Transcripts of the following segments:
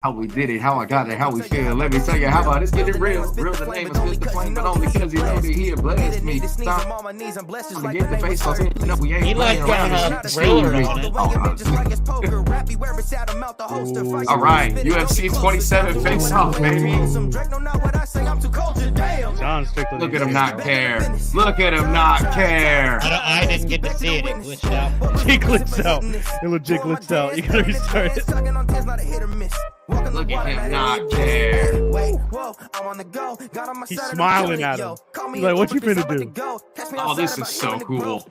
How we did it, how I got it, how we feel. Let me tell you, how about it's getting real. Real the name is Mr. Flame, but only because he know that he blessed me. Stop. To get the face off, you know we ain't He like playing around. got a trailer on it. All right, UFC 27 face off, baby. John Strickland. Look at him not care. Look at him not care. I didn't get to see it. It glitched out. It glitched out. It legit glitched out. You gotta restart it. Look at him not care. He's smiling at him. He's like, what you finna do? Oh, this is so cool.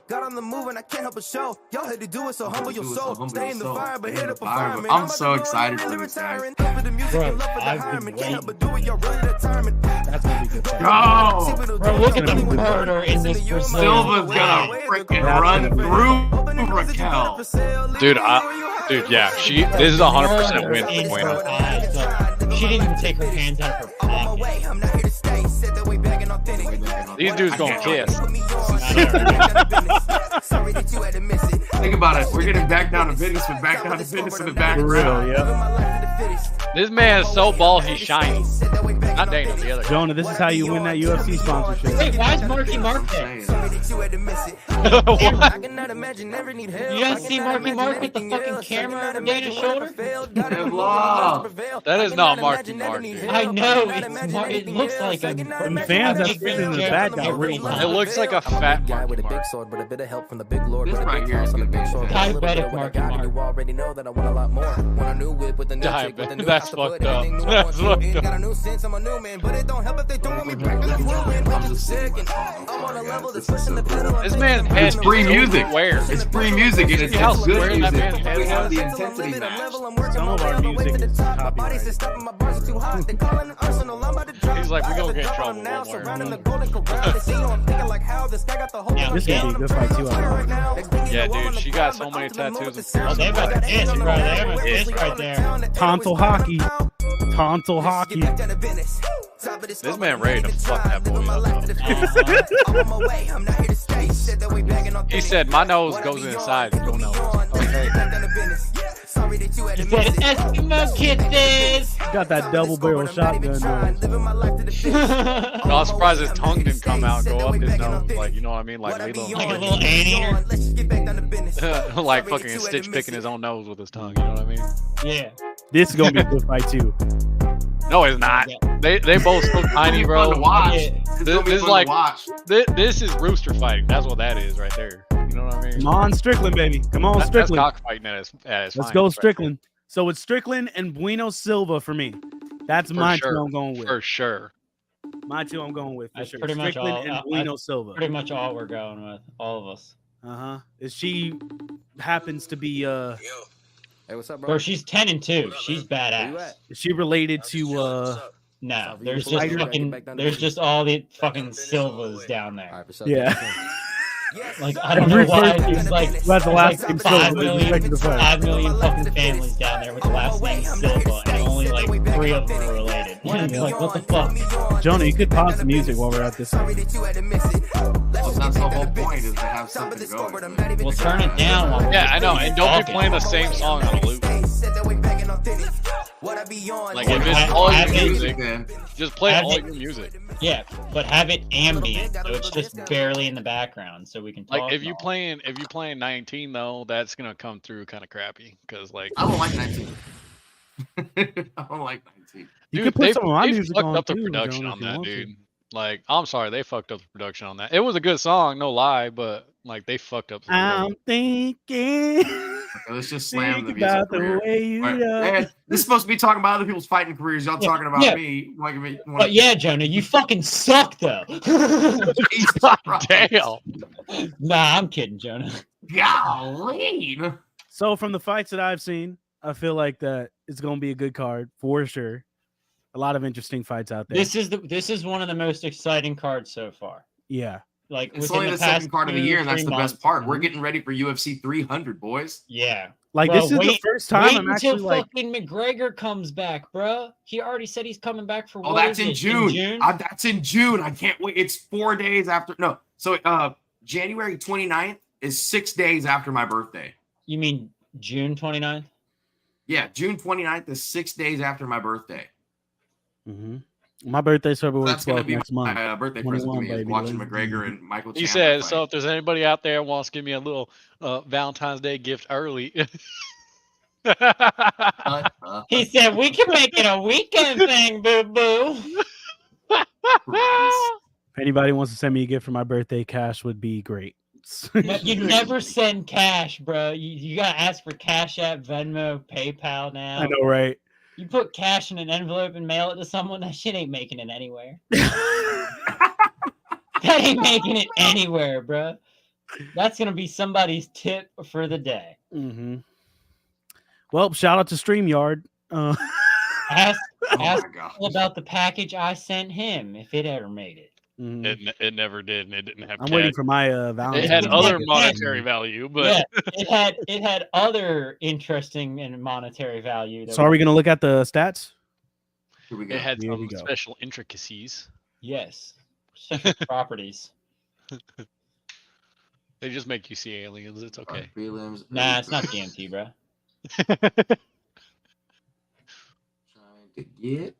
I'm so excited for this guy. Bro, I've been waiting. That's gonna be good. Go! Bro, look at the murder in this Brazil. Silva's gonna freaking run through Raquel. Dude, yeah, this is a 100% win for Bueno. She didn't even take her hands out of her pocket. These dudes gonna kiss. Think about it. We're getting back down to business with back down to business in the back. For real, yeah. This man is so bald, he's shiny. Not Daniel, the other guy. Jonah, this is how you win that UFC sponsorship. Wait, why is Marky Mark there? What? You don't see Marky Mark with the fucking camera over Dana's shoulder? That is not Marky Mark, dude. I know, it looks like him. The fans have been in the back got really It loud. looks like a fat Marky Mark. This right here is gonna be Diabetic Marky Mark. Diabetic. That's fucked up. That's fucked up. This man's head It's free music. Where? It's free music and it's How good square that music. man's head We have was? the intensity match. Some of our music is copyrighted. He's like, we gonna get in trouble. Don't worry. This is gonna be a good fight too. I think. Yeah, dude, she got so many tattoos. Oh, they have a disc, bro. They have a disc right there. Tonsil hockey. Tonsil hockey. This man ready to fuck that boy up. He said, my nose goes inside your nose. Okay. He said, Eskimo kisses. Got that double barrel shotgun. No, I'm surprised his tongue didn't come out and go up his nose. Like, you know what I mean? Like Lilo. Like a little anteater. Like fucking Stitch picking his own nose with his tongue. You know what I mean? Yeah. This is gonna be a good fight too. No, it's not. They both so tiny, bro. Fun to watch. This This is is like- watch. This is rooster fighting. That's what that is right there. You know what I mean? Come on, Strickland, baby. Come on, That's Strickland. cockfighting at its Let's finest go, right Strickland. So it's Strickland and Bueno Silva for me. That's there. my For sure. two I'm going with. For sure. My two I'm going with for That's sure. pretty much Strickland all- and Bueno Silva. Pretty much all we're going with. All of us. If she happens to be Hey, what's up, Bro, she's 10-2. She's badass. is she related to No, there's Fighter? just fucking, there's just all the fucking Silvas down there. yeah. Like, I don't know why there's like, That's the last name Silva. 5 million, 5 million fucking families down there with the last name Silva, and only like 3 of them are related. And you're like, what the fuck? Jonah, you could pause the music while we're at this. Well, that's the whole point is to have something going. We'll turn it down. While Yeah, I know. we're And don't be talking. playing the same song on a loop. Like if it's Have- all have your it- music, Then just play have all it- your music. Yeah, but have it ambient, so it's just barely in the background, so we can talk. Like if you and all. playing 19 though, that's gonna come through kind of crappy because like I don't like 19. I don't like 19. You dude, could put some of my they music fucked on up the too, production Jonah, on if you that, want to. dude. Like I'm sorry, they fucked up the production on that. It was a good song, no lie, but like they fucked up. The I'm thinking. Okay, let's just slam the Think music about the career. way you Right. love. Man, this is supposed to be talking about other people's fighting careers. Y'all talking about yeah. me. But yeah, Jonah, you fucking suck though. Damn. Nah, I'm kidding, Jonah. Golly. So from the fights that I've seen, I feel like that it's going to be a good card for sure. A lot of interesting fights out there. This is one of the most exciting cards so far. Yeah. Like It's within only the past second card of the 2, year, and that's 3 the months. best part. We're getting ready for UFC 300, boys. Yeah. Like Bro, this is the wait- first time Wait I'm until actually like fucking McGregor comes back, bro. He already said he's coming back for. Oh, what that's is in it, June. That's in June. I can't wait. It's 4 days after. No. So January 29th is 6 days after my birthday. You mean June 29th? Yeah, June 29th is 6 days after my birthday. Mm-hmm. My birthday's February That's going to 12th be next month. my birthday present to me is baby. watching Let's McGregor do it. and Michael He Chandler said, fight. so if there's anybody out there who wants to give me a little Valentine's Day gift early. He said, we can make it a weekend thing, boo-boo. Christ. If anybody wants to send me a gift for my birthday, cash would be great. No, you never send cash, bro. You gotta ask for Cash App, Venmo, PayPal now. I know, right? You put cash in an envelope and mail it to someone, that shit ain't making it anywhere. That ain't making it anywhere, bro. That's gonna be somebody's tip for the day. Mm-hmm. Well, shout out to StreamYard. Ask my God. about the package I sent him if it ever made it. Mhm. It never did, and it didn't have. I'm waiting cash. for my Valentine's. It had It other never monetary did. value, but Yeah, it had other interesting and monetary value. So are we gonna look at the stats? Here we go. it had Here we some go. special intricacies. Yes, special properties. They just make you see aliens. It's okay. Prelims. Nah, it's not DMT, bro. Trying to get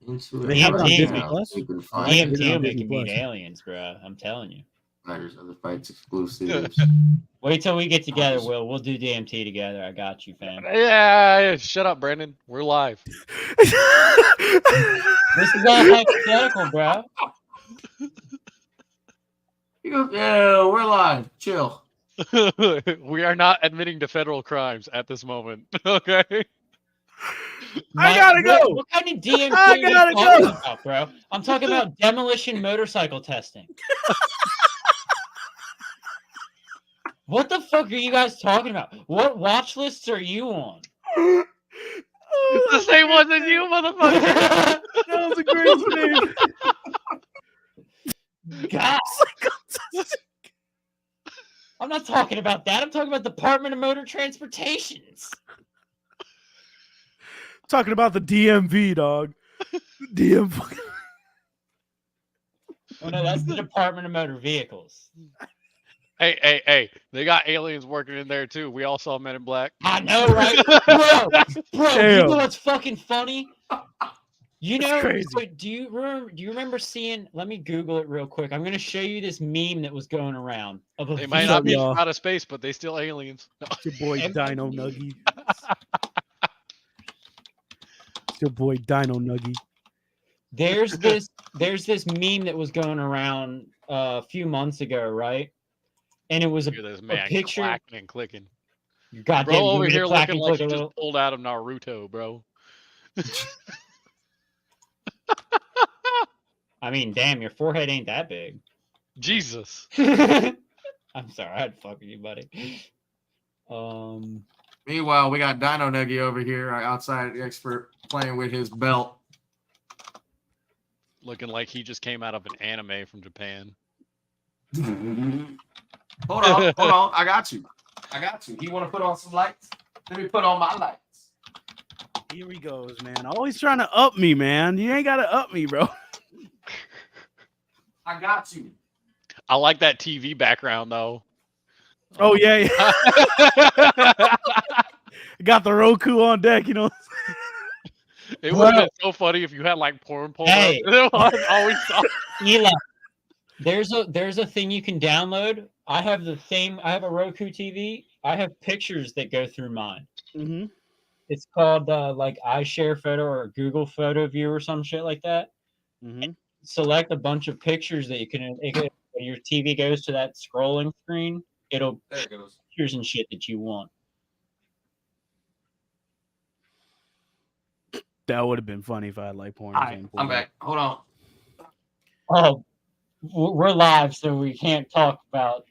into They it have it on DMT. Disney Plus. You can I find like it. DMT will on make Disney you meet Plus. aliens, bro. I'm telling you. fighters, other fights, exclusives. Wait till we get together, Will. We'll do DMT together. I got you, fam. Yeah, shut up, Brandon. We're live. This is all hypothetical, bro. He goes, yeah, we're live. Chill. We are not admitting to federal crimes at this moment. Okay. I gotta go. What kind of DMT I are you gotta talking go. about, bro? I'm talking about demolition motorcycle testing. What the fuck are you guys talking about? What watch lists are you on? It's the same one as you, motherfucker. That was a great name. God. I'm not talking about that. I'm talking about Department of Motor Transportations. Talking about the DMV, dog. DMV. Oh no, that's the Department of Motor Vehicles. Hey. They got aliens working in there too. We all saw Men in Black. I know, right? Bro, you Damn. know what's fucking funny? You That's know, crazy. so do you remember seeing, let me Google it real quick. I'm going to show you this meme that was going around. Of a They might video- not be y'all? from outer space, but they still aliens. It's your boy Dino Nuggy. It's your boy Dino Nuggy. There's this meme that was going around a few months ago, right? And it was a Hear this man picture. clacking and clicking. Goddamn, Bro, over you here clack looking and like click he a just little. pulled out of Naruto, bro. I mean, damn, your forehead ain't that big. Jesus. I'm sorry, I'd fuck with you, buddy. Meanwhile, we got Dino Nuggy over here, our outside expert, playing with his belt. Looking like he just came out of an anime from Japan. Hold on. I got you. You want to put on some lights? Let me put on my lights. Here he goes, man. Always trying to up me, man. You ain't got to up me, bro. I got you. I like that TV background though. Oh, yeah. Got the Roku on deck, you know. It would have been so funny if you had like porn pulled Hey. up. Always thought. Eli, there's a thing you can download. I have a Roku TV. I have pictures that go through mine. Mm-hmm. It's called like iShare Photo or Google Photo View or some shit like that. Mm-hmm. Select a bunch of pictures that when your TV goes to that scrolling screen, it'll There it goes. pictures and shit that you want. That would have been funny if I had like porn. All right, I'm back. Hold on. Oh, we're live, so we can't talk about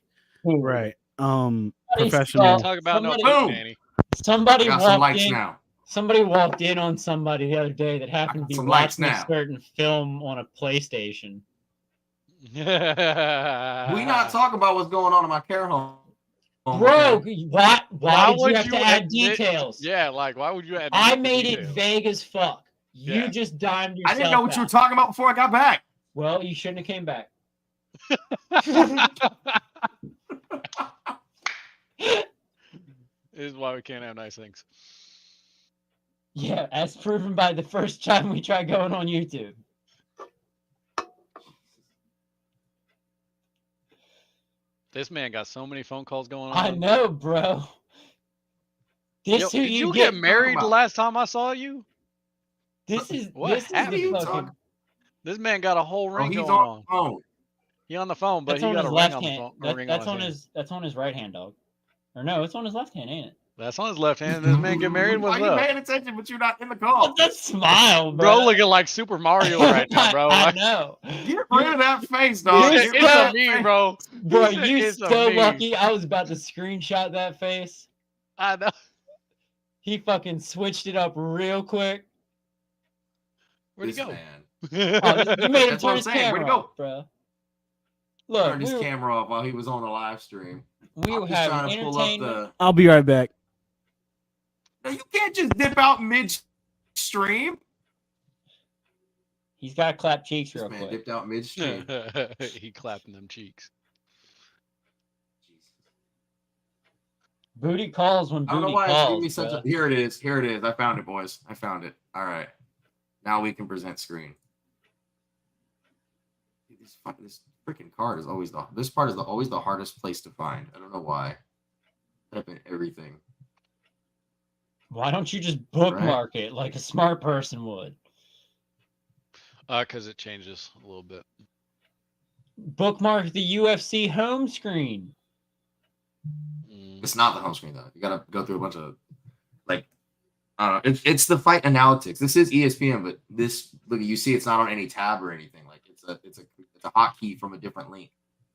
who. Right. Somebody Professional. Talk about no Somebody- poop, Danny. I Somebody got some walked lights in. now. Somebody walked in on somebody the other day that happened to be some lights watching a now. certain film on a PlayStation. We not talking about what's going on in my care home. Bro, okay? why did you would have you to add admit- details? Yeah, like why would you add? I the made it details? vague as fuck. You Yeah. just dimed yourself I didn't know what you were out. talking about before I got back. Well, you shouldn't have came back. This is why we can't have nice things. Yeah, as proven by the first time we tried going on YouTube. This man got so many phone calls going on. I know, bro. This Yo, who did you you get get married the about? last time I saw you? This is What this is happened? the You fucking. talking- This man got a whole Bro, ring he's going on on. the phone. He on the phone, but That's he on got his a ring left on the hand. phone. A That, ring that's on on his hand. his on his right hand, dog. Or no, it's on his left hand, ain't it? That's on his left hand. This man get married. Why What's you up? paying attention, but you're not in the call? What's that smile, Bro, bro? looking like Super Mario right now, bro. I Like, know. Get rid of that face, dog. You're Get rid it's of a that meme, face. bro. Bro, you It's a so meme. lucky. I was about to screenshot that face. I know. He fucking switched it up real quick. Where'd he This go? man. Oh, you made him That's what turn I'm his saying. Where'd camera he go? off, bro. Look, Turned his camera off while he was on the live stream. we I'm were just having trying to pull up entertainment. the. I'll be right back. No, you can't just dip out mid-stream. He's got to clap cheeks This real man quick. dipped out mid-stream. He clapping them cheeks. Booty calls when I don't know booty why it's giving me calls, such bro. a. Here it is. Here it is. I found it, boys. I found it. All right. Now we can present screen. This freaking card is always the. This part is always the hardest place to find. I don't know why. Type in everything. Why don't you just bookmark it like a smart person would? Because it changes a little bit. Bookmark the UFC home screen. It's not the home screen though. You gotta go through a bunch of like. It's the fight analytics. This is ESPN, but this look you see it's not on any tab or anything. Like it's a hotkey from a different link.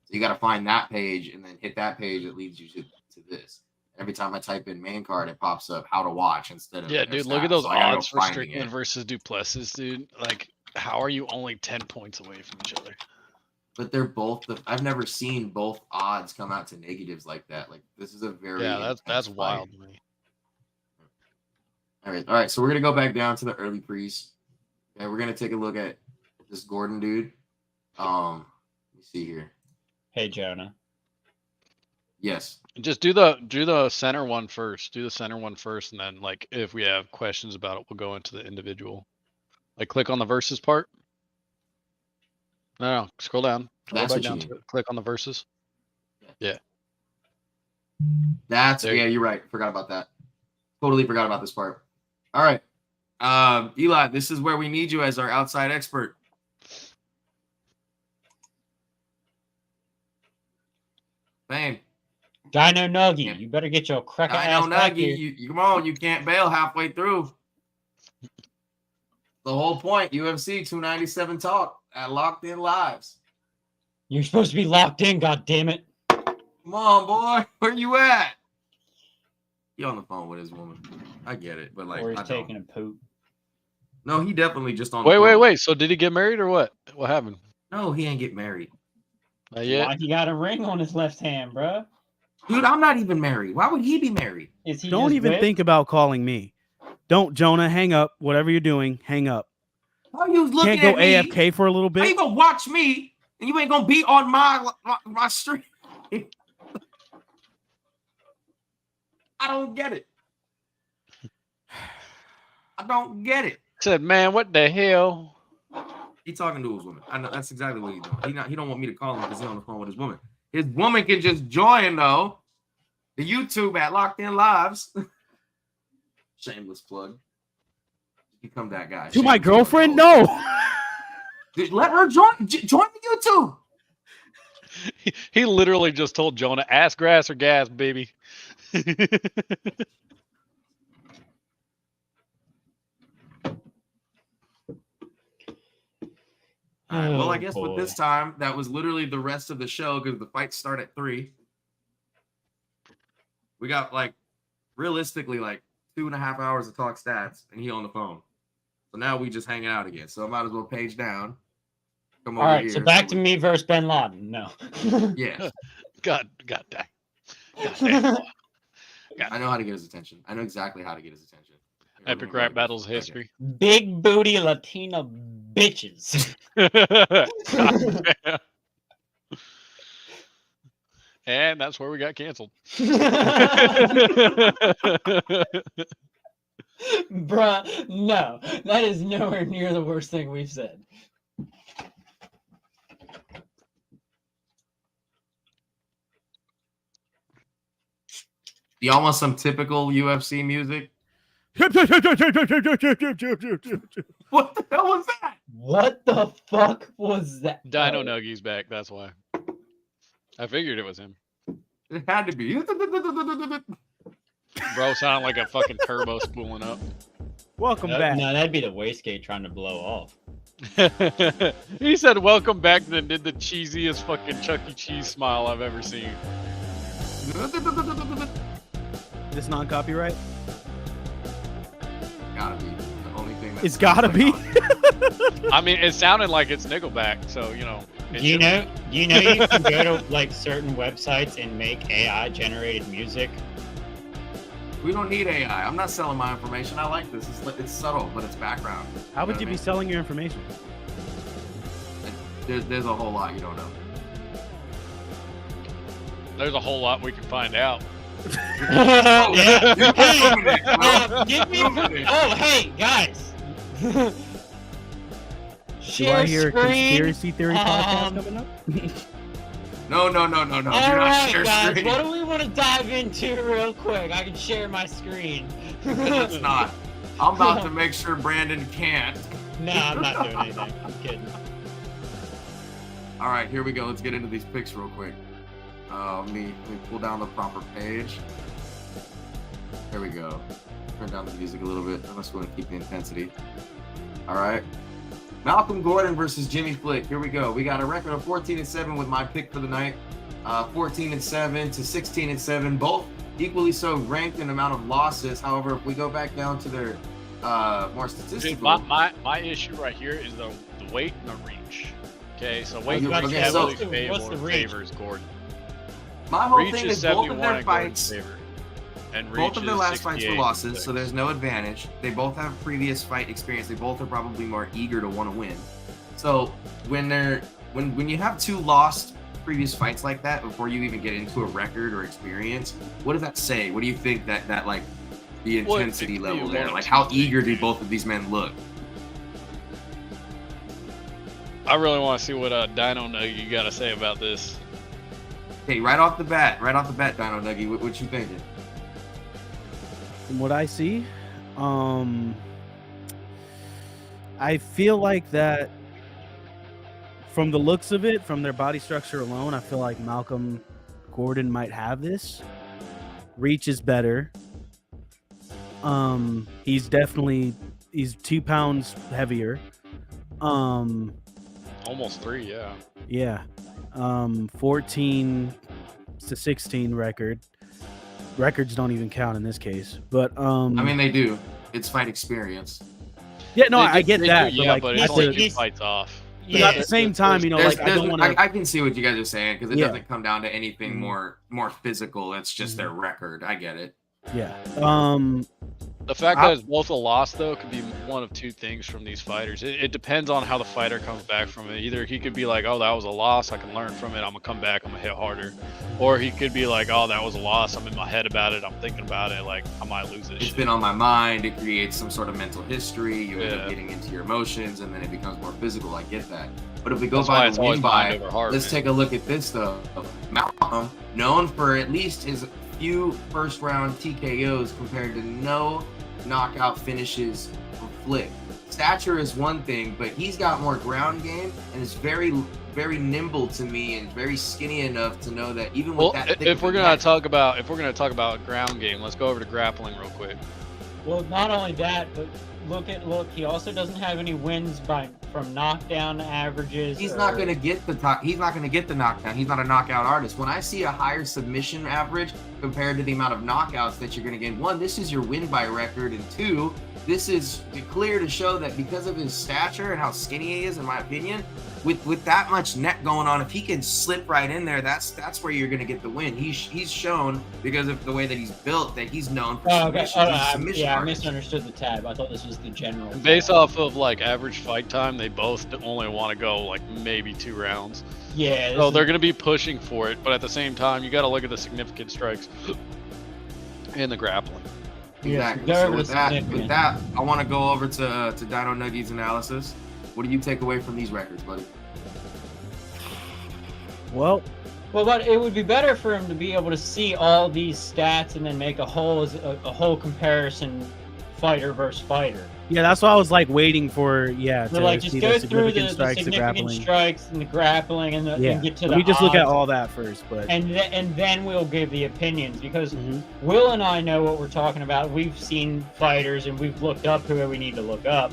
So you got to find that page and then hit that page that leads you to this. Every time I type in main card, it pops up how to watch instead of Yeah, dude, look at those odds for Strickland versus Duplessis, dude. Like, how are you only 10 points away from each other? But they're both I've never seen both odds come out to negatives like that. Like this is a very that's wild to me. All right. So we're gonna go back down to the early pre's. Okay, we're gonna take a look at this Gordon dude. Let me see here. Hey, Jonah. Yes. Just do the center one first. Do the center one first, and then like if we have questions about it, we'll go into the individual. Like click on the versus part. No, scroll down. Scroll back down to it. Click on the versus. Yeah. You're right. Forgot about that. Totally forgot about this part. All right. Eli, this is where we need you as our outside expert. Bam. Dino Nuggy, you better get your cracker ass Dino back Nuggy, here. you come on, you can't bail halfway through. The whole point, UFC 297 talk at Locked In Lives. You're supposed to be locked in, goddammit. Come on, boy. Where you at? He on the phone with his woman. I get it, but like, Or he's I taking don't. a poop. No, he definitely just on the phone. Wait. So did he get married or what? What happened? No, he ain't get married. Not yet. Why he got a ring on his left hand, bro? Dude, I'm not even married. Why would he be married? Is he Don't just even whipped? think about calling me. Don't, Jonah. Hang up. Whatever you're doing, hang up. How you looking Can't go at me? AFK for a little How you bit. gonna watch me and you ain't gonna be on my stream? I don't get it. I don't get it. Said, man, what the hell? He talking to his woman. I know that's exactly what he's doing. He don't want me to call him because he's on the phone with his woman. His woman can just join though. The YouTube at Locked In Lives. Shameless plug. Become that guy. To my Shameless girlfriend? plug. No. Dude, let her join the YouTube. He literally just told Jonah, ass grass or gas, baby. All right, well, I guess boy. with this time, that was literally the rest of the show because the fights start at 3. We got realistically 2.5 hours to talk stats, and he on the phone. So now we just hanging out again. So I might as well page down. Come All over right, here. so back to me versus Ben Laden. No. Yes, God dang. God damn. I know how to get his attention. I know exactly how to get his attention. Epic rap battles history. Big booty Latina bitches. God damn. And that's where we got canceled. Bruh, no, that is nowhere near the worst thing we've said. Y'all want some typical UFC music? What the hell was that? What the fuck was that? Dino Nuggy's back. That's why. I figured it was him. It had to be. Bro sounded like a fucking turbo spooling up. Welcome back. No, that'd be the wastegate trying to blow off. He said welcome back, then did the cheesiest fucking Chuck E. Cheese smile I've ever seen. This non-copyright? Gotta be the only thing. It's gotta be. I mean, it sounded like it's Nickelback, so you know. You know you can go to like certain websites and make AI generated music. We don't need AI. I'm not selling my information. I like this. It's subtle, but it's background. How would know you what I be mean? selling your information? There's a whole lot you don't know. There's a whole lot we can find out. Yeah. You're proving it, bro. Give me. Proving it. Oh, hey guys. Do Share I hear screen. a conspiracy theory podcast coming up? No. Do All not right, share guys. screen. What do we want to dive into real quick? I can share my screen. It's not. I'm about to make sure Brandon can't. No, I'm not doing anything. I'm kidding. All right, here we go. Let's get into these picks real quick. Let me pull down the proper page. There we go. Turn down the music a little bit. I just want to keep the intensity. All right. Malcolm Gordon versus Jimmy Flick. Here we go. We got a record of 14-7 with my pick for the night. 14-7 to 16-7, both equally so ranked in amount of losses. However, if we go back down to their more Dude, statistical, my issue right here is the weight and the reach. Okay, so weight and Okay, reach so- heavily what's the reach? favors Gordon. my whole Reach thing is is both of 71 their in Gordon's fights. favor. And Both reach of their is last fights were 68 losses, to so there's no advantage. They both have previous fight experience. They both are probably more eager to want to win. So when you have two lost previous fights like that before you even get into a record or experience, what does that say? What do you think that like the Well, intensity it could be level one there? of Like two how things, eager do dude. both of these men look? I really want to see what Dino Nuggy you got to say about this. Hey, right off the bat, Dino Nuggy, what you thinking? From what I see, I feel like that from the looks of it, from their body structure alone, I feel like Malcolm Gordon might have this. Reach is better. He's 2 pounds heavier. Almost 3, yeah. Yeah. 14 to 16 record. Records don't even count in this case. But I mean, they do. It's fight experience. yeah, no, They I do- get they that. do, But yeah, like but at it's only the, two fights off. but at the same time, you know, like I don't want to. I can see what you guys are saying because it Yeah. doesn't come down to anything Mhm. more physical. It's just their record. I get it. Yeah. The fact that it's both a loss, though, could be one of two things from these fighters. It depends on how the fighter comes back from it. Either he could be like, oh, that was a loss, I can learn from it, I'm going to come back, I'm going to hit harder. Or he could be like, oh, that was a loss, I'm in my head about it, I'm thinking about it, like, I might lose this It's shit. been on my mind. It creates some sort of mental history. You end Yeah. up getting into your emotions, and then it becomes more physical. I get that. But if we go That's why by it's the always win mind by, over heart, let's man. take a look at this though. Malcolm, known for at least his few first round TKOs compared to no knockout finishes for Flick. Stature is one thing, but he's got more ground game and is very nimble to me and very skinny enough to know that even with Well, that thick if of we're a gonna neck- talk about ground game, let's go over to grappling real quick. Well, not only that, but look. He also doesn't have any wins from knockdown averages. He's not going to get the he's not going to get the knockdown. He's not a knockout artist. When I see a higher submission average compared to the amount of knockouts that you're going to get, one, this is your win by record, and two, this is clear to show that because of his stature and how skinny he is, in my opinion, with that much neck going on, if he can slip right in there, that's where you're going to get the win. He's shown, because of the way that he's built, that he's known for Oh, okay. submissions. Oh, He's a I submission I artist. misunderstood the tab. I thought this was the general. And based tab. off of like average fight time, they both only want to go like maybe 2 rounds. Yeah. So they're gonna be pushing for it, but at the same time, you got to look at the significant strikes and the grappling. Exactly. go So over with to that, significant. I want to go over to Dino Nuggy's analysis. What do you take away from these records, buddy? Well, Well, but it would be better for him to be able to see all these stats and then make a whole comparison, fighter versus fighter. yeah, that's why I was like waiting for to So like just see go the through significant the strikes, the significant grappling. strikes and the grappling and, Yeah, and get to let the me just look at odds. all that first. But And then we'll give the opinions because Mhm. Will and I know what we're talking about. We've seen fighters and we've looked up who we need to look up.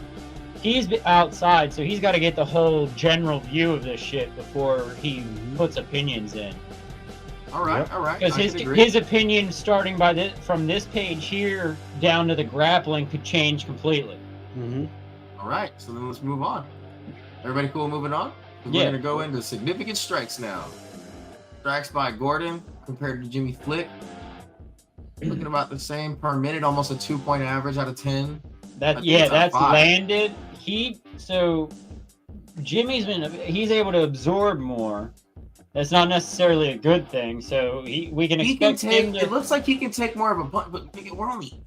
He's outside, so he's got to get the whole general view of this shit before he puts opinions in. All right. Because his opinion, starting from this page here down to the grappling, could change completely. All right. So then let's move on. Everybody cool moving on? Yeah. We're gonna go into significant strikes now. Strikes by Gordon compared to Jimmy Flick. Looking about the same per minute, almost a 2-point average out of 10. That's top 5. landed. Jimmy's he's able to absorb more. That's not necessarily a good thing. So we can expect him to. It looks like he can take more of a punch, but we're only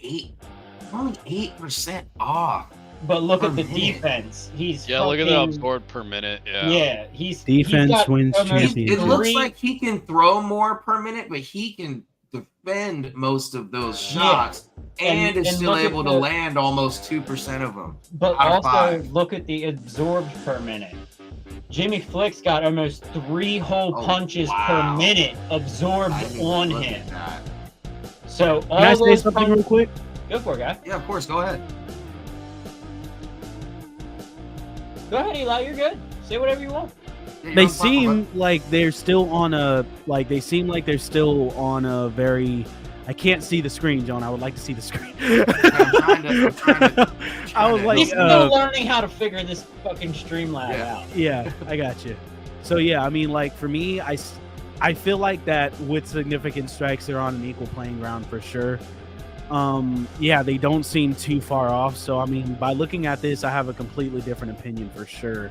8% off. But look per at the minute. defense. He's look at the fucking- absorbed per minute. Yeah. Yeah, he's Defense got wins almost championship. It looks three- like he can throw more per minute, but he can defend most of those shots and is and still look at able to the- land almost 2% of them. But out of also 5. look at the absorbed per minute. Jimmy Flick's got almost 3 whole Oh, punches wow. per minute absorbed I didn't even on look him. at that. So all can I say those something real quick? Go for it, guy. Yeah, of course. Go ahead. Go ahead, Eli. You're good. Say whatever you want. Yeah, you're They on top of seem like they're still on a very. I can't see the screen, John. I would like to see the screen. I'm trying to I was like, He's still learning how to figure this fucking Streamlab Yeah. out. yeah, I got you. So yeah, I mean, like for me, I feel like that with significant strikes, they're on an equal playing ground for sure. Yeah, they don't seem too far off. So I mean, by looking at this, I have a completely different opinion for sure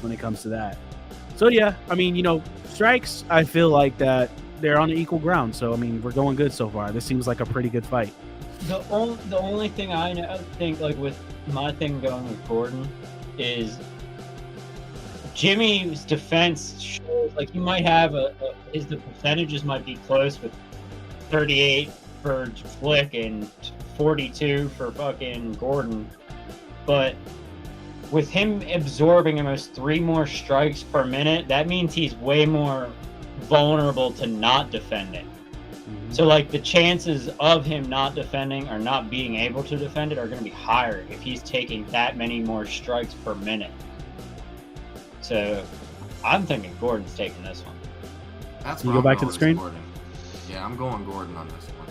when it comes to that. So yeah, I mean, strikes, I feel like that they're on equal ground. So I mean, we're going good so far. This seems like a pretty good fight. The only thing I think, like with my thing going with Gordon, is Jimmy's defense shows like he might have the percentages might be close with 38 for Flick and 42 for fucking Gordon, but with him absorbing almost 3 more strikes per minute, that means he's way more vulnerable to not defending. So like the chances of him not defending or not being able to defend it are going to be higher if he's taking that many more strikes per minute. So I'm thinking Gordon's taking this one. That's You where go I'm back to going the screen? is Gordon. Yeah, I'm going Gordon on this one.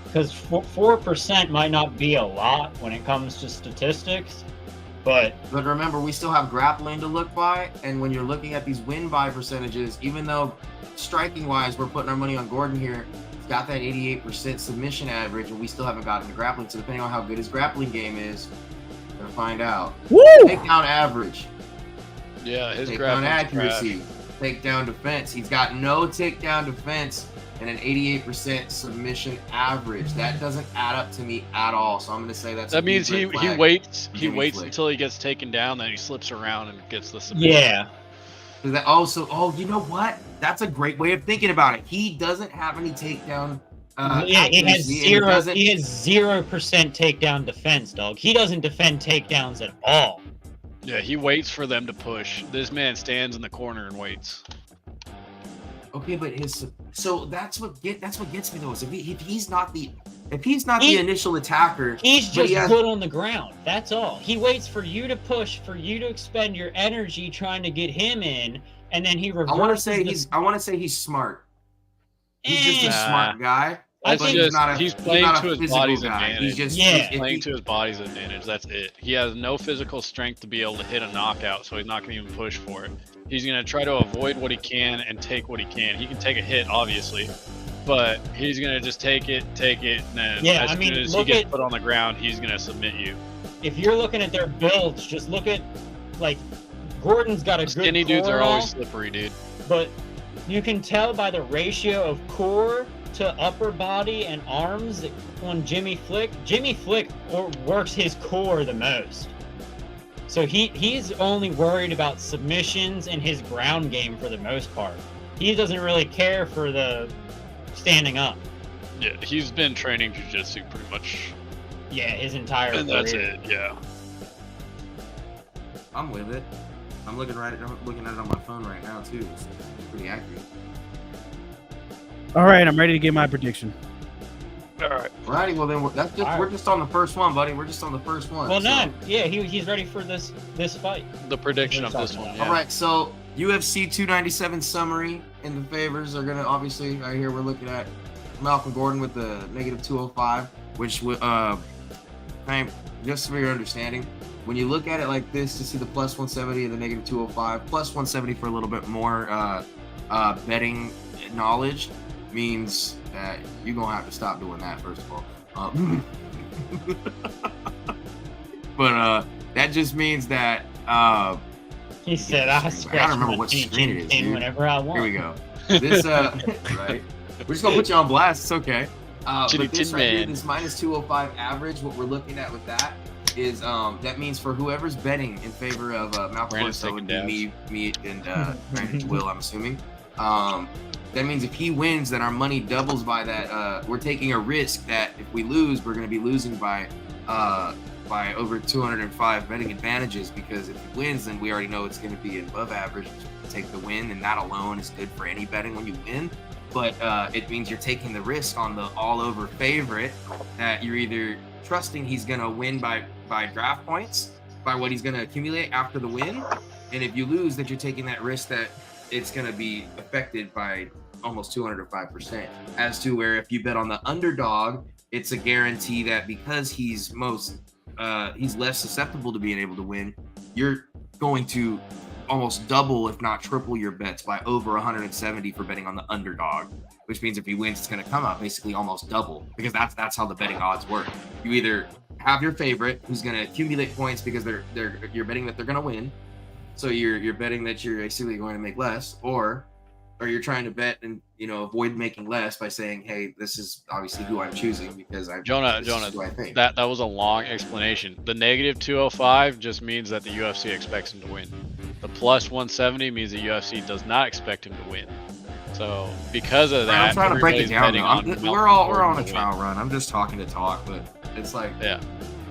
Because 4% might not be a lot when it comes to statistics, but But remember, we still have grappling to look by, and when you're looking at these win-by percentages, even though striking-wise we're putting our money on Gordon here, he's got that 88% submission average, and we still haven't gotten to grappling. So depending on how good his grappling game is, we're gonna find out. Woo! Takedown average, Yeah, his takedown grappling accuracy, takedown defense. He's got no takedown defense and an 88% submission average. That doesn't add up to me at all. So I'm gonna say that's a That means huge he red flag. waits Jimmy waits Flick. until he gets taken down, then he slips around and gets the submission. yeah. Is that you know what? That's a great way of thinking about it. He doesn't have any takedown. Yeah, he has accuracy, and zero. doesn't- He has 0% takedown defense, dog. He doesn't defend takedowns at all. Yeah, he waits for them to push. This man stands in the corner and waits. Okay, but that's what gets me though. Is if he's not the He- initial attacker, He's but just he has- good on the ground. That's all. He waits for you to push, for you to expend your energy trying to get him in, and then he reverses. I want to say he's smart. He's just a Eh. smart guy. That's but just he's playing not a to his physical body's guy. advantage. He's just Yeah. if Playing he- to his body's advantage. That's it. He has no physical strength to be able to hit a knockout, so he's not going to even push for it. He's going to try to avoid what he can and take what he can. He can take a hit, obviously, but he's going to just take it, and then Yeah, as I mean, soon as he look gets at- put on the ground, he's going to submit you. If you're looking at their builds, just look at like Gordon's got a good Skinny dudes core are and all, always slippery, dude. but you can tell by the ratio of core to upper body and arms on Jimmy Flick, Jimmy Flick works his core the most. So he's only worried about submissions and his ground game for the most part. He doesn't really care for the standing up. Yeah, he's been training jiu-jitsu pretty much. Yeah, his entire And career. that's it, yeah. I'm with it. I'm looking at it on my phone right now too. It's pretty accurate. All right, I'm ready to give my prediction. All right. Alrighty, well then we're just on the first one, buddy. We're just on the first one. Well, so. none. Yeah, he's ready for this fight. The prediction of this one, yeah. All right, so UFC 297 summary in the favors are gonna obviously right here. We're looking at Malcolm Gordon with the negative 205, which just for your understanding, when you look at it like this, to see the plus 170 and the negative 205, plus 170 for a little bit more betting knowledge means that you're gonna have to stop doing that first of all. But that just means that He said, "I I scratch gotta remember my what chin screen it is, dude. whenever I want." Here we go. This right. We're just gonna put you on blast. It's okay. Chitty But this Tin right here, Man. this minus 205 average, what we're looking at with that is that means for whoever's betting in favor of Malcolm Gordon, Brandon's so it would taking be me and Brandon Will, I'm assuming. That means if he wins, then our money doubles by that. We're taking a risk that if we lose, we're going to be losing by over 205 betting advantages, because if he wins, then we already know it's going to be above average. Take the win, and that alone is good for any betting when you win. But it means you're taking the risk on the all-over favorite that you're either trusting he's going to win by draft points, by what he's going to accumulate after the win, and if you lose, that you're taking that risk that it's going to be affected by almost 205%. As to where if you bet on the underdog, it's a guarantee that because he's less susceptible to being able to win, you're going to almost double, if not triple, your bets by over 170 for betting on the underdog, which means if he wins, it's going to come out basically almost double, because that's how the betting odds work. You either have your favorite who's going to accumulate points because you're betting that they're going to win, so you're betting that you're basically going to make less, or you're trying to bet and avoid making less by saying, hey, this is obviously who I'm choosing because Jonah, who I think. that was a long explanation. The negative 205 just means that the UFC expects him to win. The plus 170 means the UFC does not expect him to win. So because of that, I'm trying to break it down. We're all on a win. trial run. I'm just talking to talk, but it's like, Yeah,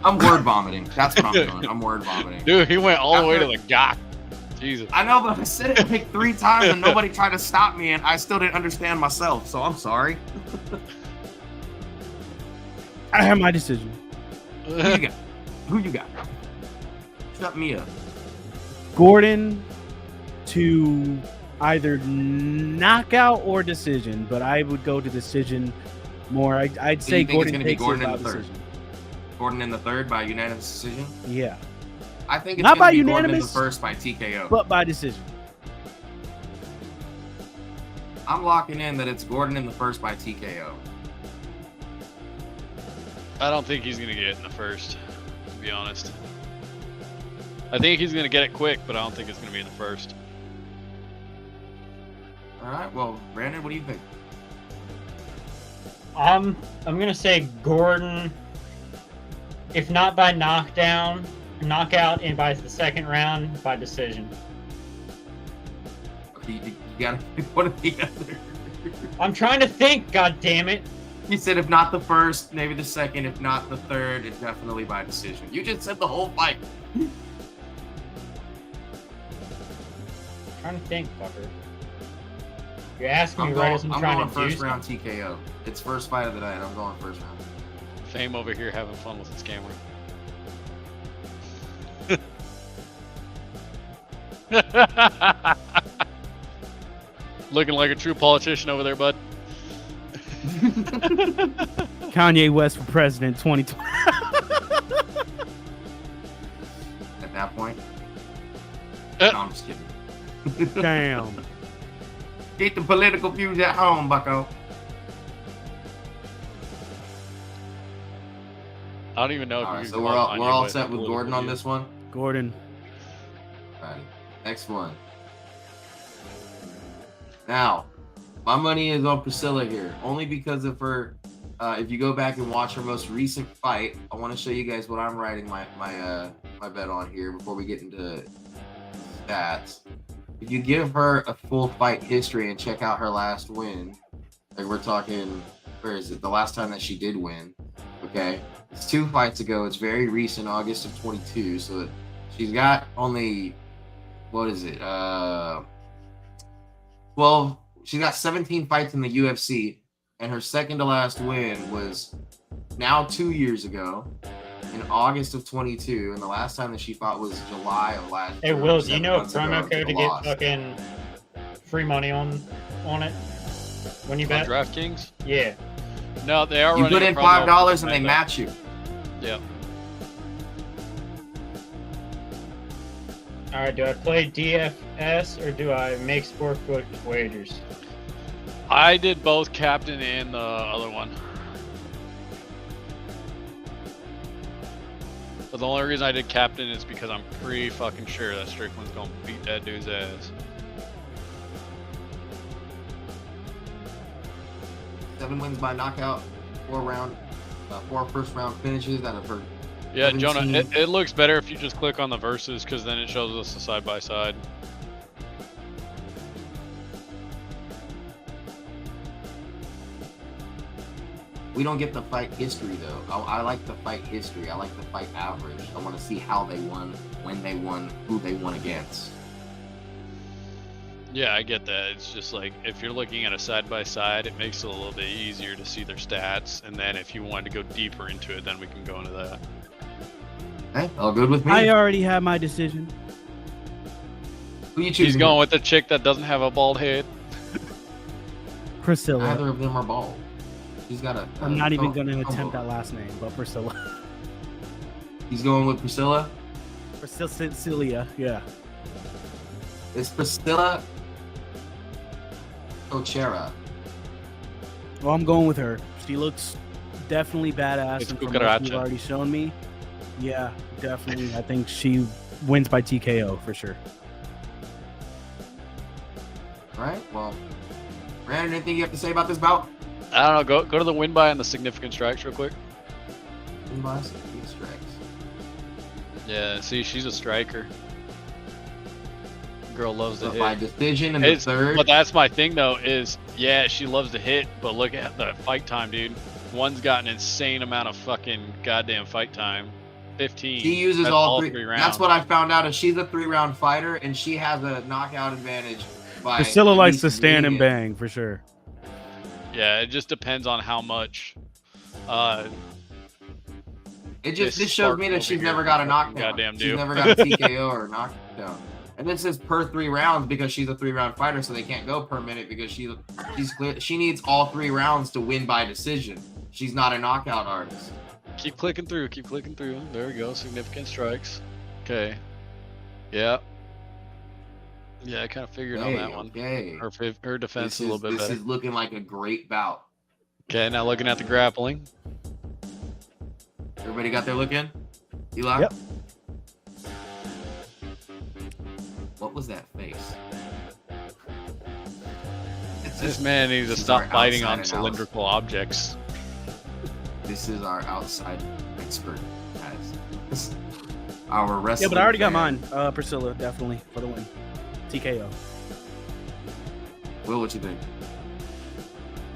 I'm word vomiting. That's what I'm doing. I'm word vomiting. dude, he went all the way to the gok. Jesus. I know, but I said it like 3 times and nobody tried to stop me, and I still didn't understand myself. So I'm sorry. I have my decision. Who you got? Shut me up. Gordon to either knockout or decision, but I would go to decision more. I'd So say you think it's Gordon gonna be takes Gordon it in by the third? decision. Gordon in the third by unanimous decision. Yeah, I think it's Not gonna by be Gordon in the unanimous, first by TKO. but by decision. I'm locking in that it's Gordon in the first by TKO. I don't think he's gonna get it in the first, to be honest. I think he's gonna get it quick, but I don't think it's gonna be in the first. All right. Well, Brandon, what do you think? I'm gonna say Gordon, if not by knockout, and by the second round by decision. You gotta pick one of the other. I'm trying to think. God damn it! You said if not the first, maybe the second. If not the third, it's definitely by decision. You just said the whole fight. Trying to think, fucker. You're asking me I'm right as I'm trying going to first do round TKO. It's first fight of the night. I'm going first round. Fame over here having fun with his camera. Looking like a true politician over there, bud. Kanye West for president 2020. At that point. Uh. No, I'm just kidding. Damn. Keep the political views at home, bucko. I don't even know if All you right, can so go we're on all Kanye set West with Gordon on this one. Gordon. All right, next one. Now, My money is on Priscilla here, only because of her. If you go back and watch her most recent fight, I want to show you guys what I'm writing my bet on here before we get into stats. If you give her a full fight history and check out her last win, like we're talking, where is it? The last time that she did win, okay? It's 2 fights ago. It's very recent, August of 22. So she's got only, what is it? 12. She's got 17 fights in the UFC, and her second to last win was now 2 years ago in August of 22, and the last time that she fought was July of last Hey, year. Will, do you know a 7 months promo ago, code to lost. get fucking free money on it when you On bet? DraftKings? Yeah. No, they are You running put a in promo $5 for and they that. match you. Yeah. All right, do I play DFS or do I make sportsbook wagers? I did both captain and the other one. But the only reason I did captain is because I'm pretty fucking sure that Strickland's gonna beat that dude's ass. 7 wins by knockout, 4 first round finishes out of her. Yeah, 17. Jonah, it looks better if you just click on the verses because then it shows us the side by side. We don't get the fight history though. I like the fight history. I like the fight average. I want to see how they won, when they won, who they won against. Yeah, I get that. It's just like if you're looking at a side by side, it makes it a little bit easier to see their stats. And then if you wanted to go deeper into it, then we can go into that. Okay, all good with me. I already have my decision. Who you choosing? He's going with the chick that doesn't have a bald head. Priscilla. Neither of them are bald. She's got a. I'm not even going to combo. attempt that last name, but Priscilla. He's going with Priscilla. Priscilla, yeah. It's Priscilla Ochera. Well, I'm going with her. She looks definitely badass. It's And from what you've cucaracha. already shown me, yeah, definitely. I think she wins by TKO for sure. All right. Well, Brandon, anything you have to say about this bout? I don't know. Go to the win by and the significant strikes real quick. Inbox, strikes. Yeah, see, she's a striker. Girl loves to So hit. by decision in the It's- third. But that's my thing though, is yeah, she loves to hit, but look at the fight time, dude. One's got an insane amount of fucking goddamn fight time. 15. She uses That's all 3 rounds. That's what I found out. Is she's a 3-round fighter and she has a knockout advantage. By Priscilla at likes least to stand and leading it. bang for sure. Yeah, it just depends on how much. It just this this shows me spark that over she's here never got a fucking knockdown. goddamn She's do. never got a TKO or a knockdown. And this is per 3 rounds because she's a 3-round fighter, so they can't go per minute because she's clear. She needs all 3 rounds to win by decision. She's not a knockout artist. Keep clicking through. Keep clicking through. There we go. Significant strikes. Okay. Yeah. Yeah, I kind of figured on that one. Okay. Her defense This is a little bit this better. is looking like a great bout. Okay, now looking at the grappling. Everybody got their look in? Eli? Yep. What was that face? It's This just- man needs to this is stop our biting outside on analysis. cylindrical objects. This is our outside expert, guys. Our wrestling. Yeah, but I already got fan. mine. Priscilla, definitely for the win. TKO. Will, what you think?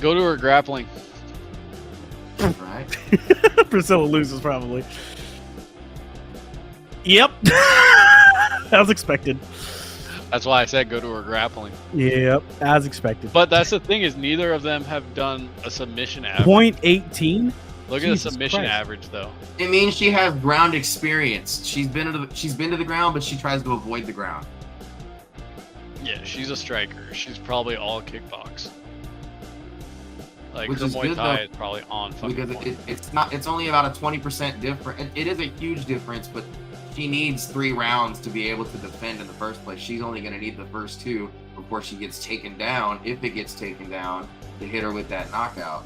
Go to her grappling. Right? Priscilla loses probably. Yep. That was expected. That's why I said go to her grappling. Yep, as expected. But that's the thing is neither of them have done a submission average. .18. Look at the Jesus submission Christ. average though. It means she has ground experience. She's been to the ground, but she tries to avoid the ground. Yeah, she's a striker. She's probably all kickbox. Like Which her is Muay good, Thai though, is probably on fucking Because point. it's only about a 20% difference. It is a huge difference, but she needs 3 rounds to be able to defend in the first place. She's only going to need the first 2 before she gets taken down, if it gets taken down, to hit her with that knockout.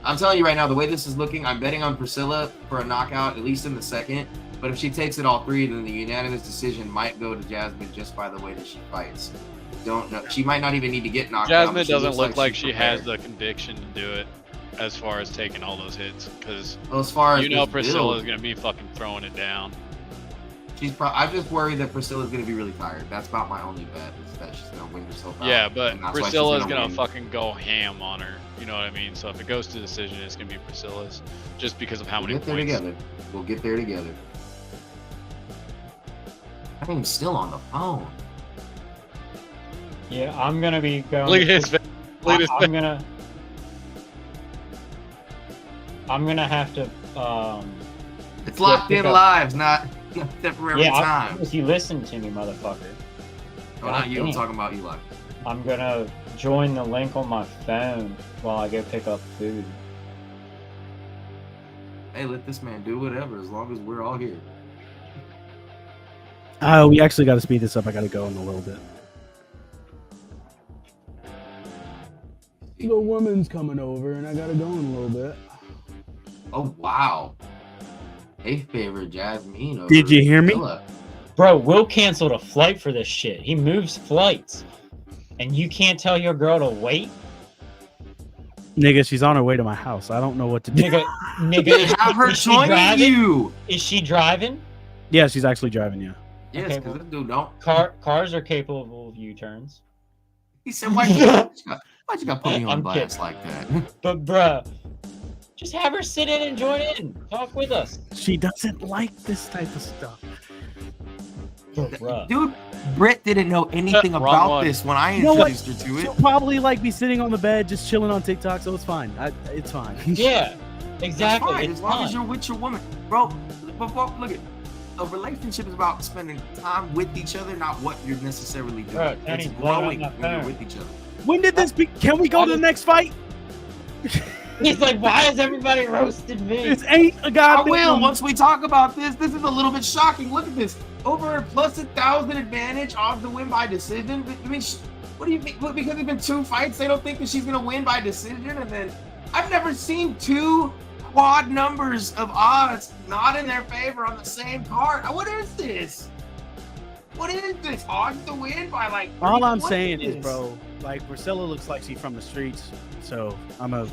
I'm telling you right now, the way this is looking, I'm betting on Priscilla for a knockout, at least in the second. But if she takes it all 3, then the unanimous decision might go to Jasmine just by the way that she fights. Don't know. She might not even need to get knocked out. Jasmine doesn't look like she has prepared. the conviction to do it as far as taking all those hits. Because Well, as far as you know this Priscilla's build, going to be fucking throwing it down. I'm just worried that Priscilla's going to be really tired. That's about my only bet, is that she's going to win herself out. Yeah, but And that's why she's Priscilla's gonna going to win. fucking go ham on her. You know what I mean? So if it goes to decision, it's going to be Priscilla's. Just because of how We'll many get there points. together. We'll get there together. I think I'm still on the phone. Yeah, I'm gonna be going. Look at his face. Look at his face. I'm gonna have to. It's locked in pick up- lives, not temporary Yeah, time. if you listen to me, motherfucker, Oh, not you. I'm damn. talking about Eli. I'm gonna join the link on my phone while I go pick up food. Hey, let this man do whatever as long as we're all here. We actually got to speed this up. I got to go in a little bit. The woman's coming over, and I got to go in a little bit. Oh, wow. They favor Jasmine over Did you hear me? Priscilla. Bro, Will canceled a flight for this shit. He moves flights, and you can't tell your girl to wait, Nigga, she's on her way to my house. I don't know what to do. nigga. Have her is she join driving? you. Is she driving? Yeah, she's actually driving. Yeah. Yes, Okay, because well- this dude don't. Cars are capable of U-turns. He said, why'd you got put me on I'm blast kidding. like that? But bruh, just have her sit in and join in. Talk with us. She doesn't like this type of stuff. Bruh. Dude, Britt didn't know anything Wrong about one. this when I You know what? introduced her to She'll it. probably like be sitting on the bed, just chilling on TikTok, so it's fine. It's fine. Yeah, That's exactly. fine, It's as long fine. as you're with your woman. Bro, look at a relationship is about spending time with each other, not what you're necessarily doing. Bro, It's Tony's blowing growing up when my you're phone. with each other. When did this be? Can we go to the next fight? He's like, why has everybody roasted me? This ain't a I goddamn. will once we talk about this. This is a little bit shocking. Look at this. Over plus 1,000 advantage off the win by decision. I mean, what do you think? Because there's been 2 fights, they don't think that she's gonna win by decision. And then I've never seen 2 quad numbers of odds not in their favor on the same card. What is this? What is this? Odds to win by like. All I'm what saying is, this? bro, like Priscilla looks like she's from the streets, so I'm a.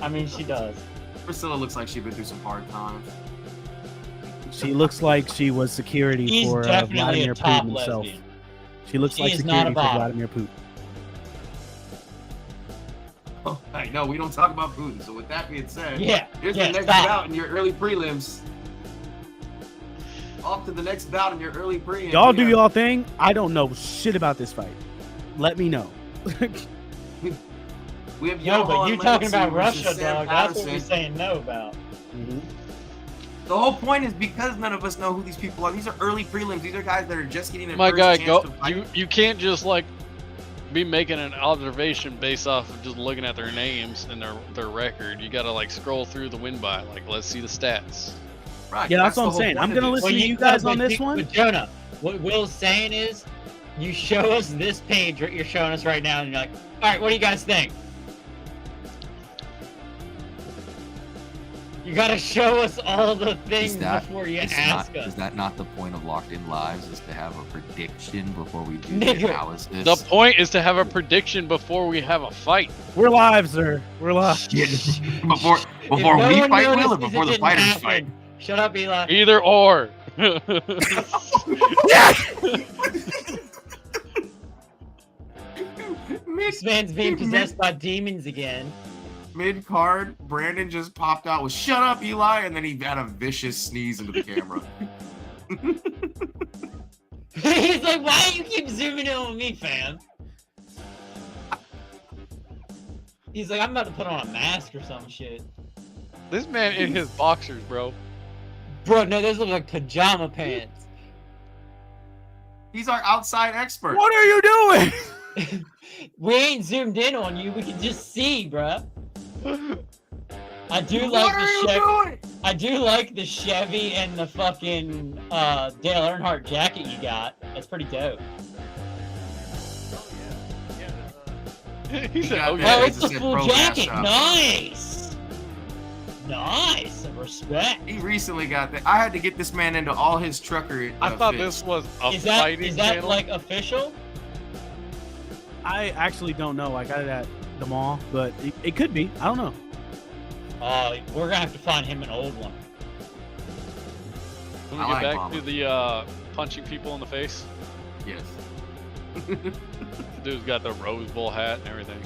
I mean, she does. Priscilla looks like she's been through some hard times. She looks like she was security He's for definitely Vladimir a top Putin himself. lesbian. She looks She like is not a security for bot. Vladimir Putin. Oh, I know we don't talk about Putin. So with that being said, Yeah, here's yeah, the next stop. bout in your early prelims. Off to the next bout in your early prelims. Y'all do y'all thing. I don't know shit about this fight. Let me know. We have No, but Johan you talking Lansing about versus Russia, Sam dog. That's what Patterson. we're saying no about. The whole point is because none of us know who these people are. These are early prelims. These are guys that are just getting their My first guy, chance go. to fight. You can't just like be making an observation based off of just looking at their names and their record. You gotta like scroll through the win by. Like, let's see the stats. Right, Yeah, that's what the I'm whole saying. point I'm of gonna this. listen to you guys on but this one. But Jonah, what Will's saying is, you show us this page that you're showing us right now, and you're like, all right, what do you guys think? You gotta show us all the things before you ask us. Is that not the point of Locked In Lives? Is to have a prediction before we do Nigga. the analysis? The point is to have a prediction before we have a fight. We're live, sir. We're live. before If we no one fight Will or notices, before it the didn't fighters happen. fight. Shut up, Eli. Either or. This man's being possessed by demons again. Mid card, Brandon just popped out with "Shut up, Eli," and then he had a vicious sneeze into the camera. He's like, why do you keep zooming in on me, fam? He's like, I'm about to put on a mask or some shit. This man in his boxers, bro. Bro, no, those look like pajama pants. He's our outside expert. What are you doing? We ain't zoomed in on you. We can just see, bruh. I do What like are the you Chevy. doing? I do like the Chevy and the fucking Dale Earnhardt jacket you got. That's pretty dope. He said, got "Oh that. Oh, yeah." it's it the said full Pro Gas jacket. Shop. Nice. Nice. Respect. He recently got that. I had to get this man into all his trucker. I thought fits. this was a Is that fighting channel. like official? I actually don't know. I got it at the mall, but it could be. I don't know. We're gonna have to find him an old one. Can we I get like back Mama. to the punching people in the face? Yes. Dude's got the Rose Bowl hat and everything.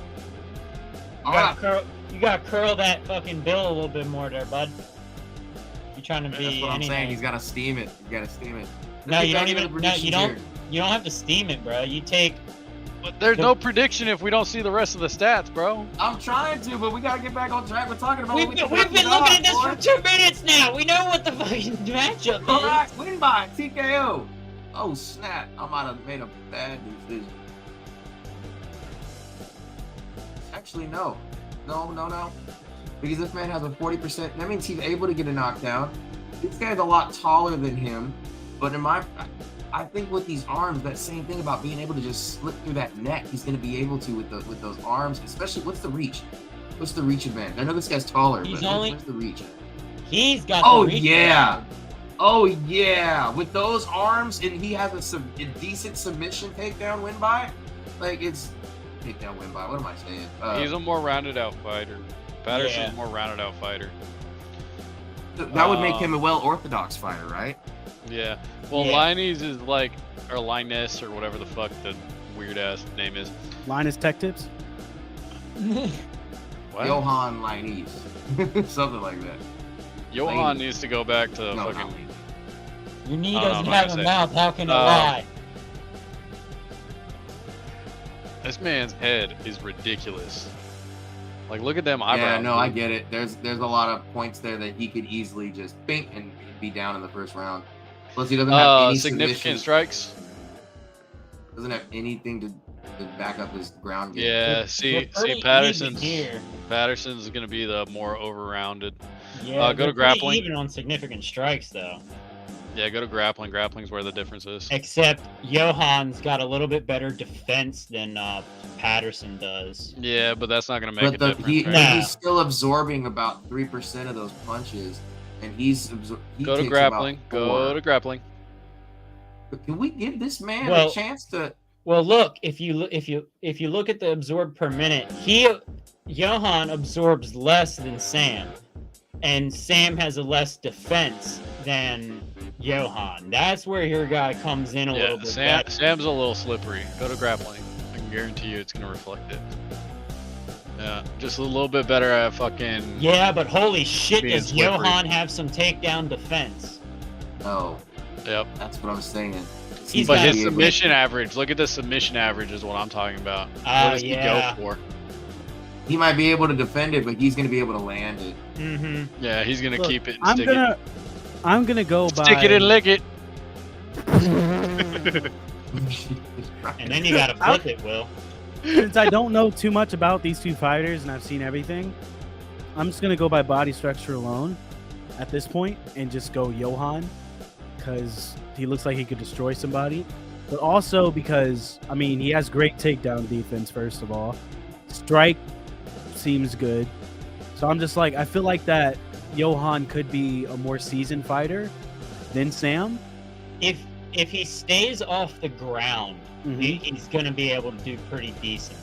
You gotta curl that fucking bill a little bit more there, bud. You trying to be That's what I'm anything. saying. He's got to steam it. You got to steam it. No, Let's you get don't back into even. the No, you don't. predictions You don't have to steam it, bro. You take. But there's The- no prediction if we don't see the rest of the stats, bro. here. I'm trying to, but we got to get back on track. We're talking about We've what been we looking at this boy. for 2 minutes now. We know what the fucking matchup is. All right, win by TKO. Oh, snap. I might have made a bad decision. Actually, no. No. Because this man has a 40%. That means he's able to get a knockdown. This guy's a lot taller than him. But I think with these arms, that same thing about being able to just slip through that neck, he's going to be able to with those arms. Especially, what's the reach? What's the reach advantage? I know this guy's taller, He's but only- what's the reach? He's got. Oh, the reach yeah. advantage. Oh yeah, with those arms, and he has a decent submission takedown win by. Like it's takedown win by. What am I saying? He's a more rounded out fighter. Patterson's Yeah. a more rounded out fighter. that would make him a well orthodox fighter, right? Yeah. Well, Yeah. Liney's is like, or Linus, or whatever the fuck the weird ass name is. Linus Tech Tips. What? Johan Linese, something like that. Johan Liney. needs to go back to No, not fucking. Linese. Your knee I don't know, doesn't I'm not have a gonna say. mouth. How can it lie? This man's head is ridiculous. Like, look at them eyebrows. Yeah, no, I dude. get it. There's a lot of points there that he could easily just bink and be down in the first round. Plus, he doesn't have any Significant submissions. strikes. Doesn't have anything to back up his ground game. Yeah, They're see, pretty even Patterson's here. Patterson's gonna be the more over-rounded. Yeah, go to they're pretty grappling. Even on significant strikes, though. Yeah, go to grappling. Grappling's where the difference is. Except Johan's got a little bit better defense than Patterson does. Yeah, but that's not gonna make a But difference. he, right? Nah. he's still absorbing about 3% of those punches, and he Go to takes grappling. about Go 4. to grappling. But can we give this man Well- a chance to? Well, look, if you look at the absorbed per minute, Johan absorbs less than Sam, and Sam has a less defense than Johan. That's where your guy comes in a little Yeah, bit. better. Sam's a little slippery. Go to grappling. I can guarantee you it's gonna reflect it. Yeah, just a little bit better at fucking. Yeah, but holy shit, Being does slippery. Johan have some takedown defense? No, Yep. that's what I'm saying. He's But got his a- submission average. Look at the submission average is what I'm talking about. Oh, What does he yeah. go for? He might be able to defend it, but he's going to be able to land it. Mm-hmm. Yeah, he's gonna Look, keep it and I'm stick gonna go it. by. Stick it and lick it. And then you gotta flip it, Will. Since I don't know too much about these two fighters and I've seen everything, I'm just gonna go by body structure alone at this point and just go Johan because he looks like he could destroy somebody, but also because I mean he has great takedown defense. First of all, strike seems good, so I'm just like I feel like that Johan could be a more seasoned fighter than Sam. If he stays off the ground, Mhm. he's gonna be able to do pretty decent.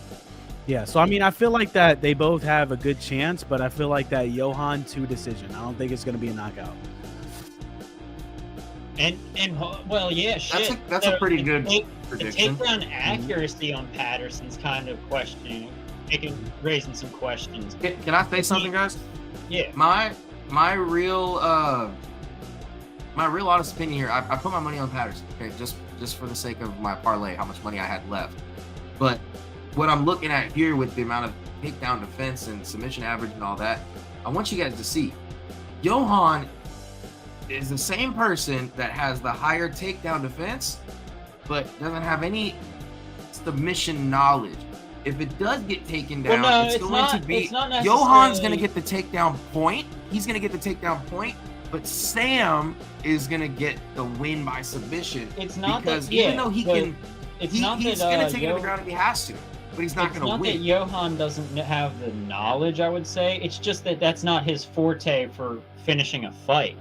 Yeah, so I mean, I feel like that they both have a good chance, but I feel like that Johan 2 decision. I don't think it's going to be a knockout. And well, yeah, shit. That's a pretty good The prediction. takedown accuracy on Patterson's kind of raising some questions. Can I say something, guys? Yeah. My real honest opinion here. I put my money on Patterson. Okay, just for the sake of my parlay, how much money I had left. But what I'm looking at here with the amount of takedown defense and submission average and all that, I want you guys to see Johan is the same person that has the higher takedown defense, but doesn't have any submission knowledge. If it does get taken down, Well, no, it's it's going not- to be it's not Johan's going to necessarily- get the takedown point. He's going to get the takedown point, but Sam is going to get the win by submission. It's not because that, yeah, even though he but can, It's he's not going that to take it to the ground if he has to. but he's not It's going to not that win. Johan doesn't have the knowledge, I would say. It's just that that's not his forte for finishing a fight.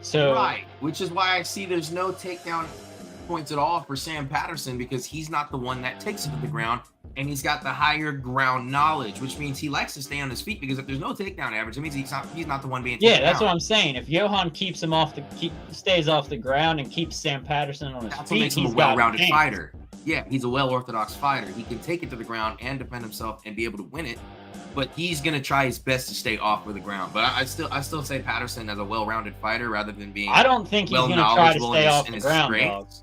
So Right, which is why I see there's no takedown points at all for Sam Patterson, because he's not the one that takes it to the ground, and he's got the higher ground knowledge, which means he likes to stay on his feet, because if there's no takedown average, it means he's not the one being taken that's down. what I'm saying. If Johan keeps him stays off the ground and keeps Sam Patterson on his That's what feet, makes him a he's got well-rounded chance. fighter. Yeah, he's a well-orthodox fighter. He can take it to the ground and defend himself and be able to win it, but he's gonna try his best to stay off of the ground. But I still say Patterson as a well-rounded fighter rather than being I don't think he's going to try to well-knowledgeable stay in off his the ground, strengths. dogs.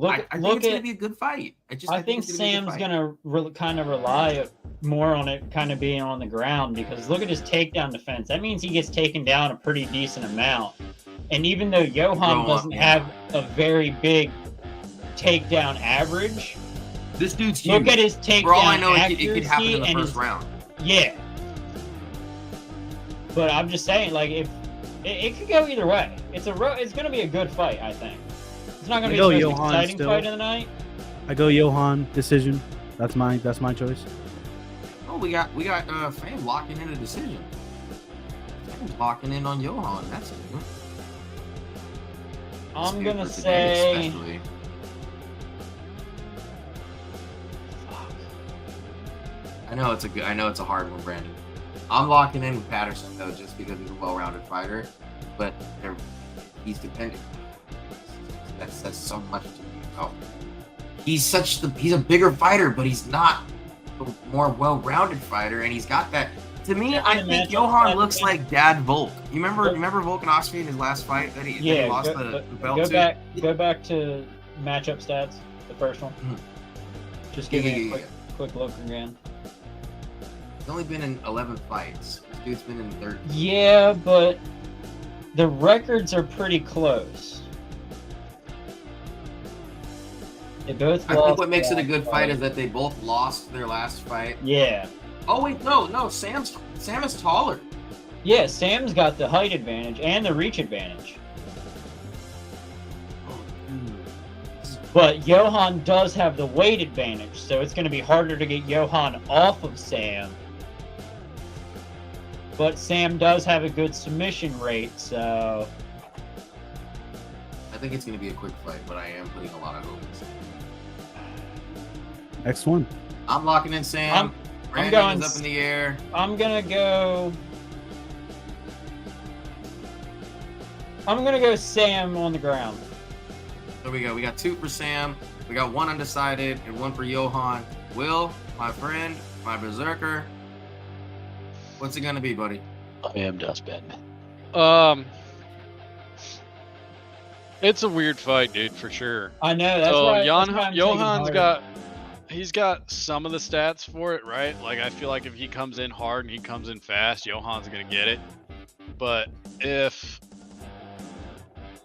I think it's going to be a good fight. I think Sam's going to kind of rely more on it kind of being on the ground, because look at his takedown defense. That means he gets taken down a pretty decent amount. And even though Johan doesn't have a very big takedown average, this dude's huge. look at his takedown For all I know, accuracy it could happen in the and first round. Yeah. But I'm just saying, like, if it could go either way. It's going to be a good fight, I think. It's not going to be the most Johan exciting still. fight of the night. I go Johan decision. That's my choice. Oh, we got Fame locking in a decision. Fame's locking in on Johan. That's good. I'm going to For today, say... especially. I know it's a hard one, Brandon. I'm locking in with Patterson though, just because he's a well-rounded fighter, but he's dependent. That's so much to me. Oh, he's a bigger fighter, but he's not a more well-rounded fighter, and he's got that. To me, I think Johan looks like Dad Volk. You remember Volkanovski in his last fight that he lost the belt to? Go back to matchup stats, the first one. Just give me a quick look again. He's only been in 11 fights. This dude's been in 13. Yeah, but the records are pretty close. They both I lost think what makes it a last good fight is that they both lost their last fight. Yeah. Oh wait, no, Sam is taller. Yeah, Sam's got the height advantage and the reach advantage. But Johan does have the weight advantage, so it's going to be harder to get Johan off of Sam. But Sam does have a good submission rate, so... I think it's going to be a quick fight, but I am putting a lot of hope in Sam. Next one. I'm locking in Sam. I'm Brandon going is up in the air. I'm going to go Sam on the ground. There we go. We got 2 for Sam. We got 1 undecided and 1 for Johan. Will, my friend, my berserker. What's it gonna be, buddy? I am Dustbin. It's a weird fight, dude, for sure. I know. That's So why I'm Johan's taking got he's got some of the stats for it, right? Like I feel like if he comes in hard and he comes in fast, Johan's gonna get it. But if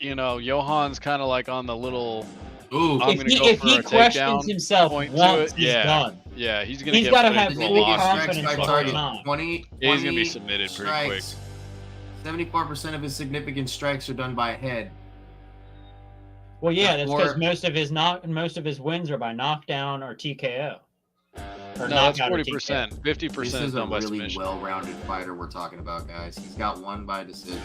Johan's kind of like on the little Ooh, I'm gonna go if for he a questions takedown himself point to once, it, he's done. Yeah, he's gonna He's get gotta put have into full lock. confidence strikes the by whole target. time. 20, He's gonna be 20 submitted pretty quick. strikes. 74% of his significant strikes are done by head. Well, yeah, that's Or- because most of his wins are by knockdown or TKO. Or No, that's knockout or 40%. TKO. 50% This is is a done by really submission. well-rounded fighter we're talking about, guys. He's got 1 by decision,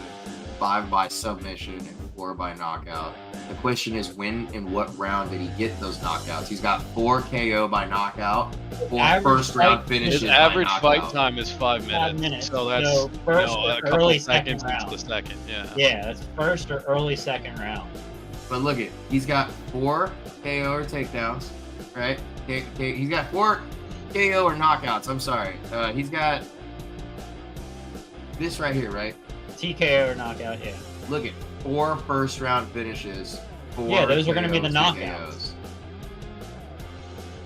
5 by submission, and 4 by knockout. The question is, when and what round did he get those knockouts? He's got 4 KO by knockout, 4 Average first-round fight- finishes His by average fight knockout. time is 5 minutes. 5 minutes. So that's So first or a couple early seconds second into round. the second. Yeah. Yeah, that's first or early second round. But look at, he's got 4 KO or takedowns, right? He's got 4 KO or knockouts. I'm sorry. He's got this right here, right? TKO or knockout, yeah. Look at 4 first-round finishes. 4 Yeah, those are gonna be the KOs, knockouts.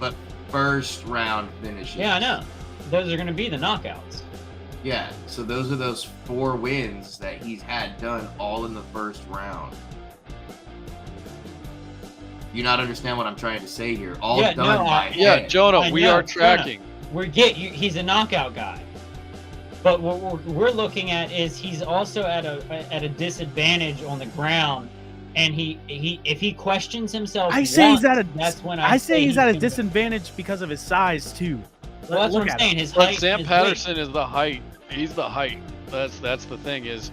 But first-round finishes. Yeah, I know. Those are going to be the knockouts. Yeah, so those are those 4 wins that he's had done all in the first round. You not understand what I'm trying to say here? All Yeah, done no, by Yeah, head. Jonah, I we know, are tracking. He's a knockout guy. But what we're looking at is he's also at a disadvantage on the ground and he if he questions himself, I say once, he's at a. that's when I say he's at a can- disadvantage because of his size too. Well, that's Look what I'm at saying. him. His But height. Sam his Patterson is the height. He's the height. That's the thing is,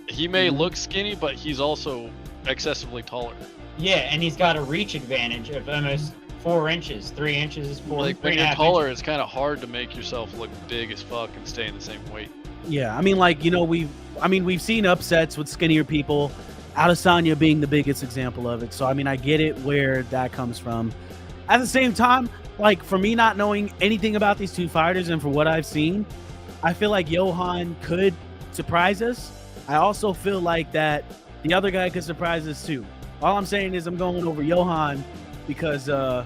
he may look skinny, but he's also excessively taller. weight. Yeah, and he's got a reach advantage of almost 4 inches, 3 inches, 4. Like when you're taller, it's kind of hard to make yourself look big as fuck and stay in the same weight. Yeah, I mean, like we've seen upsets with skinnier people. Adesanya being the biggest example of it. So I mean, I get it where that comes from. At the same time, like for me not knowing anything about these two fighters and for what I've seen, I feel like Johan could surprise us. I also feel like that the other guy could surprise us too. All I'm saying is I'm going over Johan because I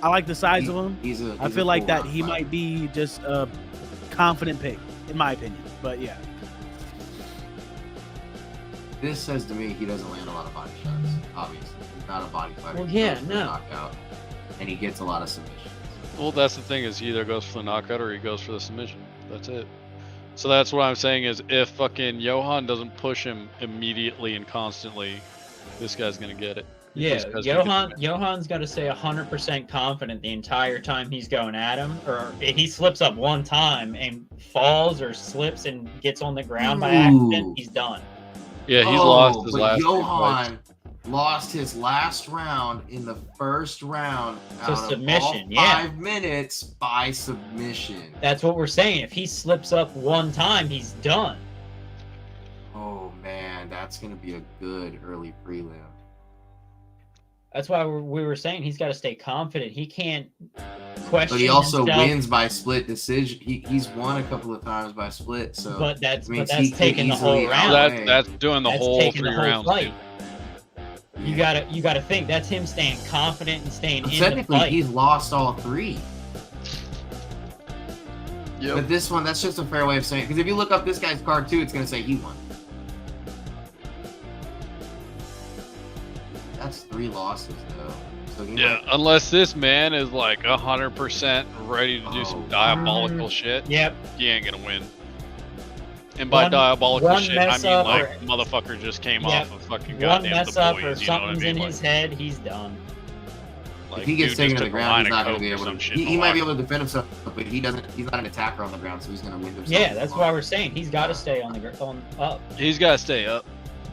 like the size of him. I feel like that he might be just a confident pick, in my opinion. But yeah. This says to me he doesn't land a lot of body shots. Obviously, he's not a body fighter. Well, He yeah, goes for no. knockout, and he gets a lot of submissions. Well, that's the thing is he either goes for the knockout or he goes for the submission. That's it. So that's what I'm saying is if fucking Johan doesn't push him immediately and constantly, this guy's gonna get it. Yeah, This guy's gonna get it. Johan's got to stay 100% confident the entire time he's going at him, or if he slips up one time and falls or slips and gets on the ground by accident, he's done. Yeah, he's lost his but last. Johan lost his last round in the first round To out submission, of all yeah. 5 minutes by submission. That's what we're saying. If he slips up one time, he's done. Oh man, that's gonna be a good early prelim. That's why we were saying he's got to stay confident. He can't question. But he also himself, wins by split decision. He's won a couple of times by split. So But that's means but he that's could taking the whole easily round. outweigh. That's doing the That's whole taking 3 the whole rounds. fight. Dude. You gotta think that's him staying confident and staying But in the technically, fight. he's lost all 3. Yep. But this one, that's just a fair way of saying. Because if you look up this guy's card too, it's gonna say he won. That's 3 losses though. So he Yeah, might, unless this man is like 100% ready to do some Oh. diabolical shit, Yep. he ain't gonna win. And by One- diabolical one shit, I mess mean up like or- motherfucker just came Yep. off of fucking One goddamn mess the up boys. or You know what I something's mean? in his head, he's done. Like, if he gets dude taken just to the took a ground, line he's of not gonna coke be or able some to. shit He in the might be water. able to defend himself, but he doesn't. He's not an attacker on the ground, so he's gonna win himself. Yeah, that's why we're saying he's got to stay on up. He's got to stay up.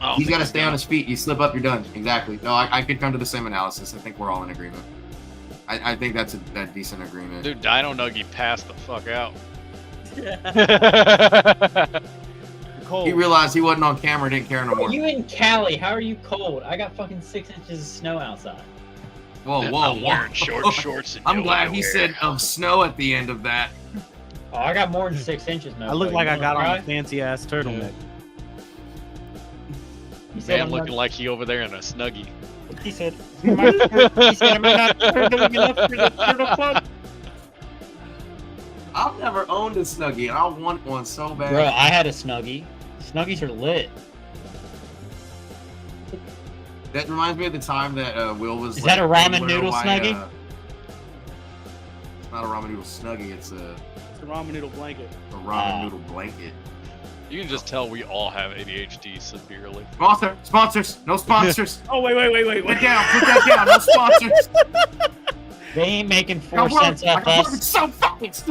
I don't He's think got to stay on gonna. his feet. You slip up, you're done. Exactly. No, I could come to the same analysis. I think we're all in agreement. I think that's a decent agreement. Dude, Dino Nuggy passed the fuck out. Cold. He realized he wasn't on camera, didn't care no Bro, more. you in Cali? How are you cold? I got fucking 6 inches of snow outside. Whoa, I'm whoa, wearing whoa. short shorts. And I'm no glad he underwear. said of snow at the end of that. Oh, I got more than 6 inches, man. I look like I got on a fancy ass turtleneck. He said, Man I'm looking not, like he over there in a snuggie. he said, am I not turtling enough for the turtle club? I've never owned a Snuggie, and I want one so bad. Bro, I had a Snuggie. Snuggies are lit. That reminds me of the time that Will was. Is like, that a ramen "You wanna know noodle why, Snuggie?" It's not a ramen noodle Snuggie. It's a It's a ramen noodle blanket. ramen noodle blanket. You can just tell we all have ADHD severely. Sponsors, no sponsors. Oh wait. Put that down, no sponsors. They ain't making I 4 cents work off us. so fast.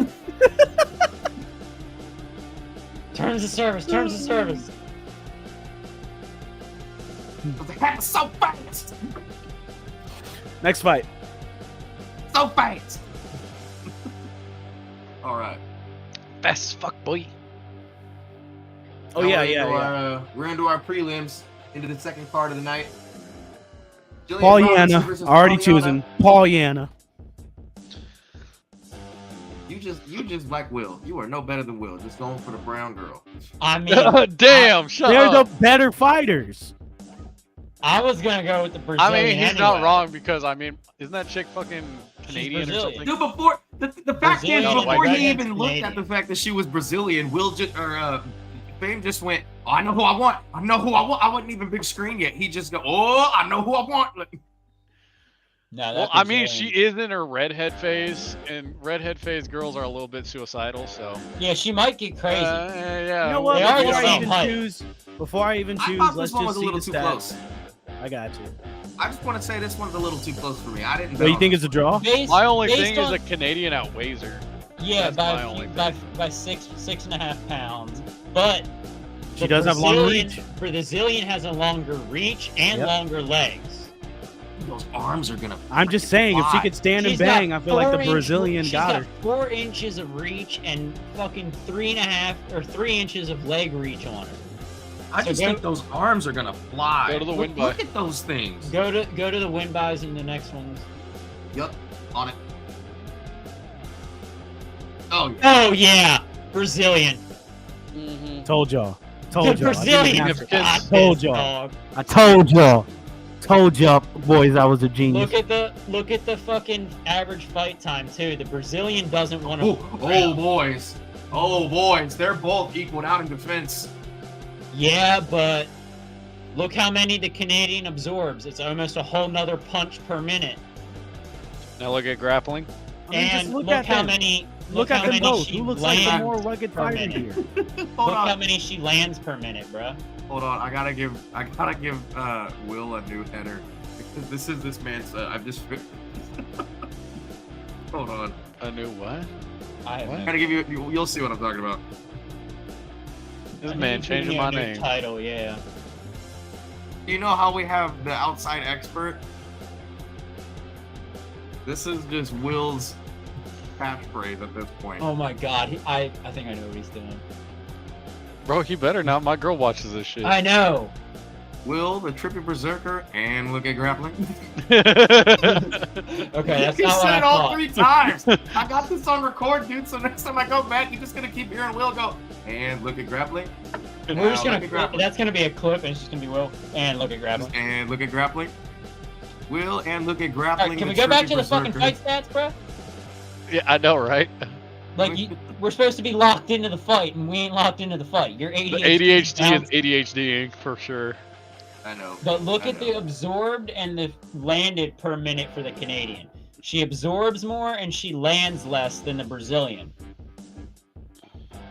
Terms of service, terms of service. The hat so fast, Next fight. so fast. All right. Best fuck boy. Oh Now yeah. we're into our prelims, into the second part of the night. Jillian Robinson Pauliana, versus already Pauliana. chosen. Pauliana. You just like Will. You are no better than Will. Just going for the brown girl. I mean, Damn, shut They're up. the better fighters. I was gonna go with the Brazilian. I mean, he's anyway. not wrong because I mean, isn't that chick fucking Canadian or Brazilian. something? Dude, before the fact is, Brazilian, before white he guy, even looked at Canadian. the fact that she was Brazilian, Will just Fame just went, oh, I know who I want. I know who I want. I wasn't even big screen yet. He just go, oh, I know who I want. Like, No, that Well, I mean, she Brazilian. is in her redhead phase, and redhead phase girls are a little bit suicidal, so. Yeah, she might get crazy. Yeah. You know what? They are Before the I same even height. choose, before I even I choose, thought let's this one just was a see little the too stats. close. I got you. I just want to say this one's a little too close for me. I didn't. So you think it's a draw? My only based thing is on- a Canadian outweighs her. Yeah, That's my only by 6.5 pounds. But She the does have long Brazilian- reach. Brazilian has a longer reach and Yep. longer legs. those arms are gonna. I'm just freaking saying, if she fly. could stand and She's got bang, I feel like the 4 inch- Brazilian she's got her. 4 inches of reach and fucking 3.5 or 3 inches of leg reach on her. I just So go- think those arms are gonna fly. Go to the wind Look by. at those things. Go to the win buys in the next ones. Yup, on it. Oh, yeah. Oh yeah, Brazilian. Mm-hmm. Told y'all. The Told y'all. I didn't Brazilian. have to- got Told this, y'all. dog. I told y'all. Told y'all, boys, I was a genius. Look at the fucking average fight time too. The Brazilian doesn't want to. Oh, boys. Oh, boys. They're both equaled out in defense. Yeah, but look how many the Canadian absorbs. It's almost a whole nother punch per minute. Now look at grappling. I mean, just And look look at how them. many. Look how at them many both. she Who looks like the lands more rugged per fighter minute. here? Hold Look on. how many she lands per minute, bruh. Hold on. I gotta give Will a new header. Because this is this man's. I've just. Hold on. A new what? I have I no- gotta give you. You'll see what I'm talking about. This I man think he's changing giving my me a new name. Title, yeah. You know how we have the outside expert? This is just Will's catchphrase at this point. Oh my god, I think I know what he's doing. Bro, you better not. My girl watches this shit. I know. Will, the trippy berserker, and look at grappling. Okay, that's You not what said I it all thought. 3 times. I got this on record, dude. So next time I go back, you're just gonna keep hearing Will go and look at grappling. We're Now just look gonna. at grappling. That's gonna be a clip, and it's just gonna be Will and look at grappling. And look at grappling. Will and look at All grappling. right, can we the go back trippy to the fucking berserker. fight stats, bro? Yeah, I know, right? Like we're supposed to be locked into the fight, and we ain't locked into the fight. You're The ADHD. ADHD is ADHDing for sure. I know. But look I at the know. absorbed and the landed per minute for the Canadian. She absorbs more and she lands less than the Brazilian.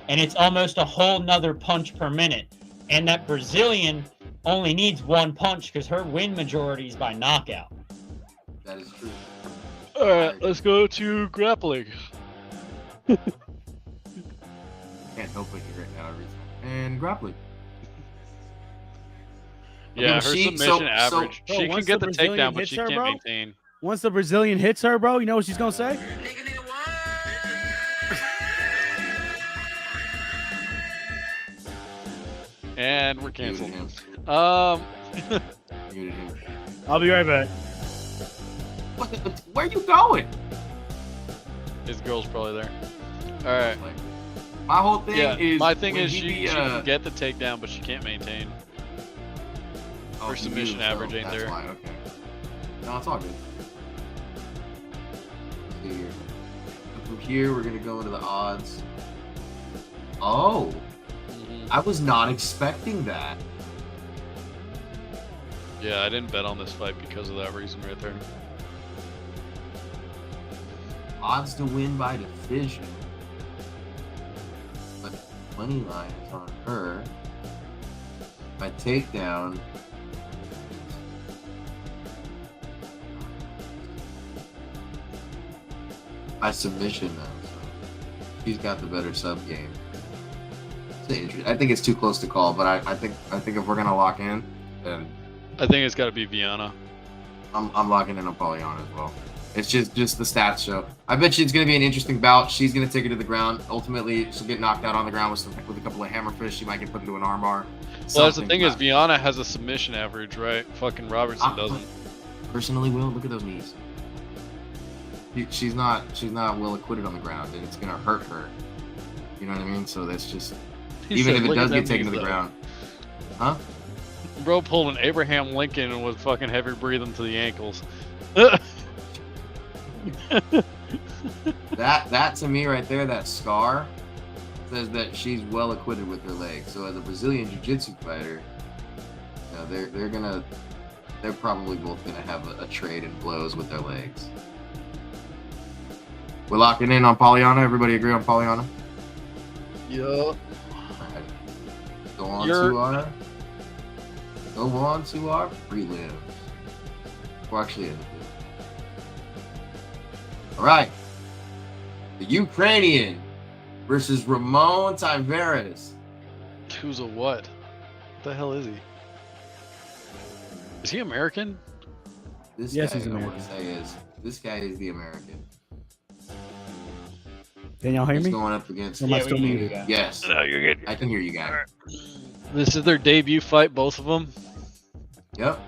And it's almost a whole nother punch per minute. And that Brazilian only needs 1 punch because her win majority is by knockout. That is true. Alright, let's go to grappling. Can't help but hear it now every time. And grappling. Yeah, her she- submission so- average. Bro, she can once get the the Brazilian takedown, but hits she her, can't bro, maintain. Once the Brazilian hits her, bro, you know what she's gonna say? And we're Muted canceled. him. Muted Muted him. I'll be right back. Where you going? His girl's probably there. Alright. Like, my whole thing Yeah, is. my thing when is he she be, can get the takedown, but she can't maintain. oh, her he submission moved, so average ain't that's there. Why, okay. No, it's all good. Let's see here. So from here, we're gonna go into the odds. Oh, I was not expecting that. Yeah, I didn't bet on this fight because of that reason right there. Odds to win by decision. But money line is on her. My takedown. My submission though. So she's got the better sub game. It's interesting. I think it's too close to call, but I think if we're gonna lock in, then I think it's got to be Viana. I'm locking in on Pollyanna as well. It's just the stats show. I bet you it's going to be an interesting bout. She's going to take it to the ground. Ultimately, she'll get knocked out on the ground with a couple of hammerfists. She might get put into an armbar. Well, that's the Something, thing is but Viana has a submission average, right? Fucking Robertson doesn't. personally, Will, look at those knees. She's not well acquitted on the ground, and it's going to hurt her. You know what I mean? So that's just He even said, if it "Look at does them get taken to knees, the though." ground, huh? Bro pulled an Abraham Lincoln and was fucking heavy breathing to the ankles. That to me right there, that scar says that she's well acquitted with her legs. So as a Brazilian jiu-jitsu fighter, you know, they're probably both gonna have a trade in blows with their legs. We're locking in on Pollyanna. Everybody agree on Pollyanna? Yeah. All right. Go on You're- to our go on to our prelims. Well, actually, all right. The Ukrainian versus Ramon Tavares. Who's a what? What the hell is he? Is he American? This Yes, guy, he's I want American. to say is this guy is the American. Can y'all hear He's me? going up against. Or am I Yeah, still we can hear muted? you. Yes, No, you're good. I can hear you guys. This is their debut fight, both of them. Yep.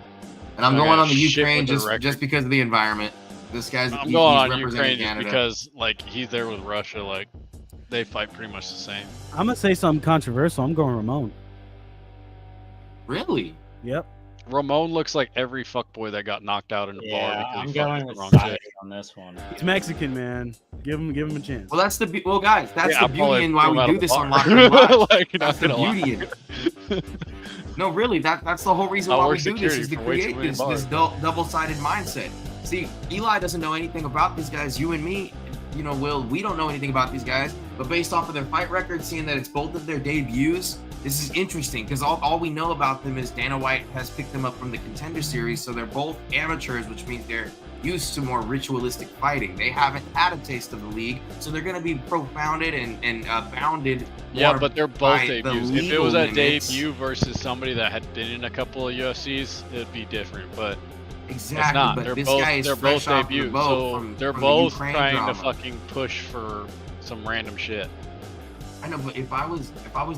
And I'm I going got on the shit Ukraine with the just record. because of the environment. This guy's I'm he's going on representing Ukraine just Canada. because, like, he's there with Russia. Like, they fight pretty much the same. I'm gonna say something controversial. I'm going Ramon. Really? Yep. Ramon looks like every fuckboy that got knocked out in the bar Yeah, because I'm he going fucked with the wrong Cyrus chick. on this one. He's Mexican, man. Give him a chance. Well, that's the guys. That's Yeah, the I'll probably beauty and why throw him we out do of the this on bar. Locked In Live. Like, That's the not gonna beauty in it. No, really, that's the whole reason I'll why we work do this security is to for way too create many this bars. double-sided mindset. See, Eli doesn't know anything about these guys. You and me, you know, Will, we don't know anything about these guys. But based off of their fight record, seeing that it's both of their debuts, this is interesting because all we know about them is Dana White has picked them up from the Contender Series, so they're both amateurs, which means they're used to more ritualistic fighting. They haven't had a taste of the league, so they're going to be profounded and bounded. Yeah, more but they're both by the debuts. If it legal was a limits. debut versus somebody that had been in a couple of UFCs, it'd be different. But Exactly, it's not. but They're this both guy is they're fresh both off the debuts, boat so from they're the both Ukraine trying drama. to fucking push for some random shit. I know, but if I was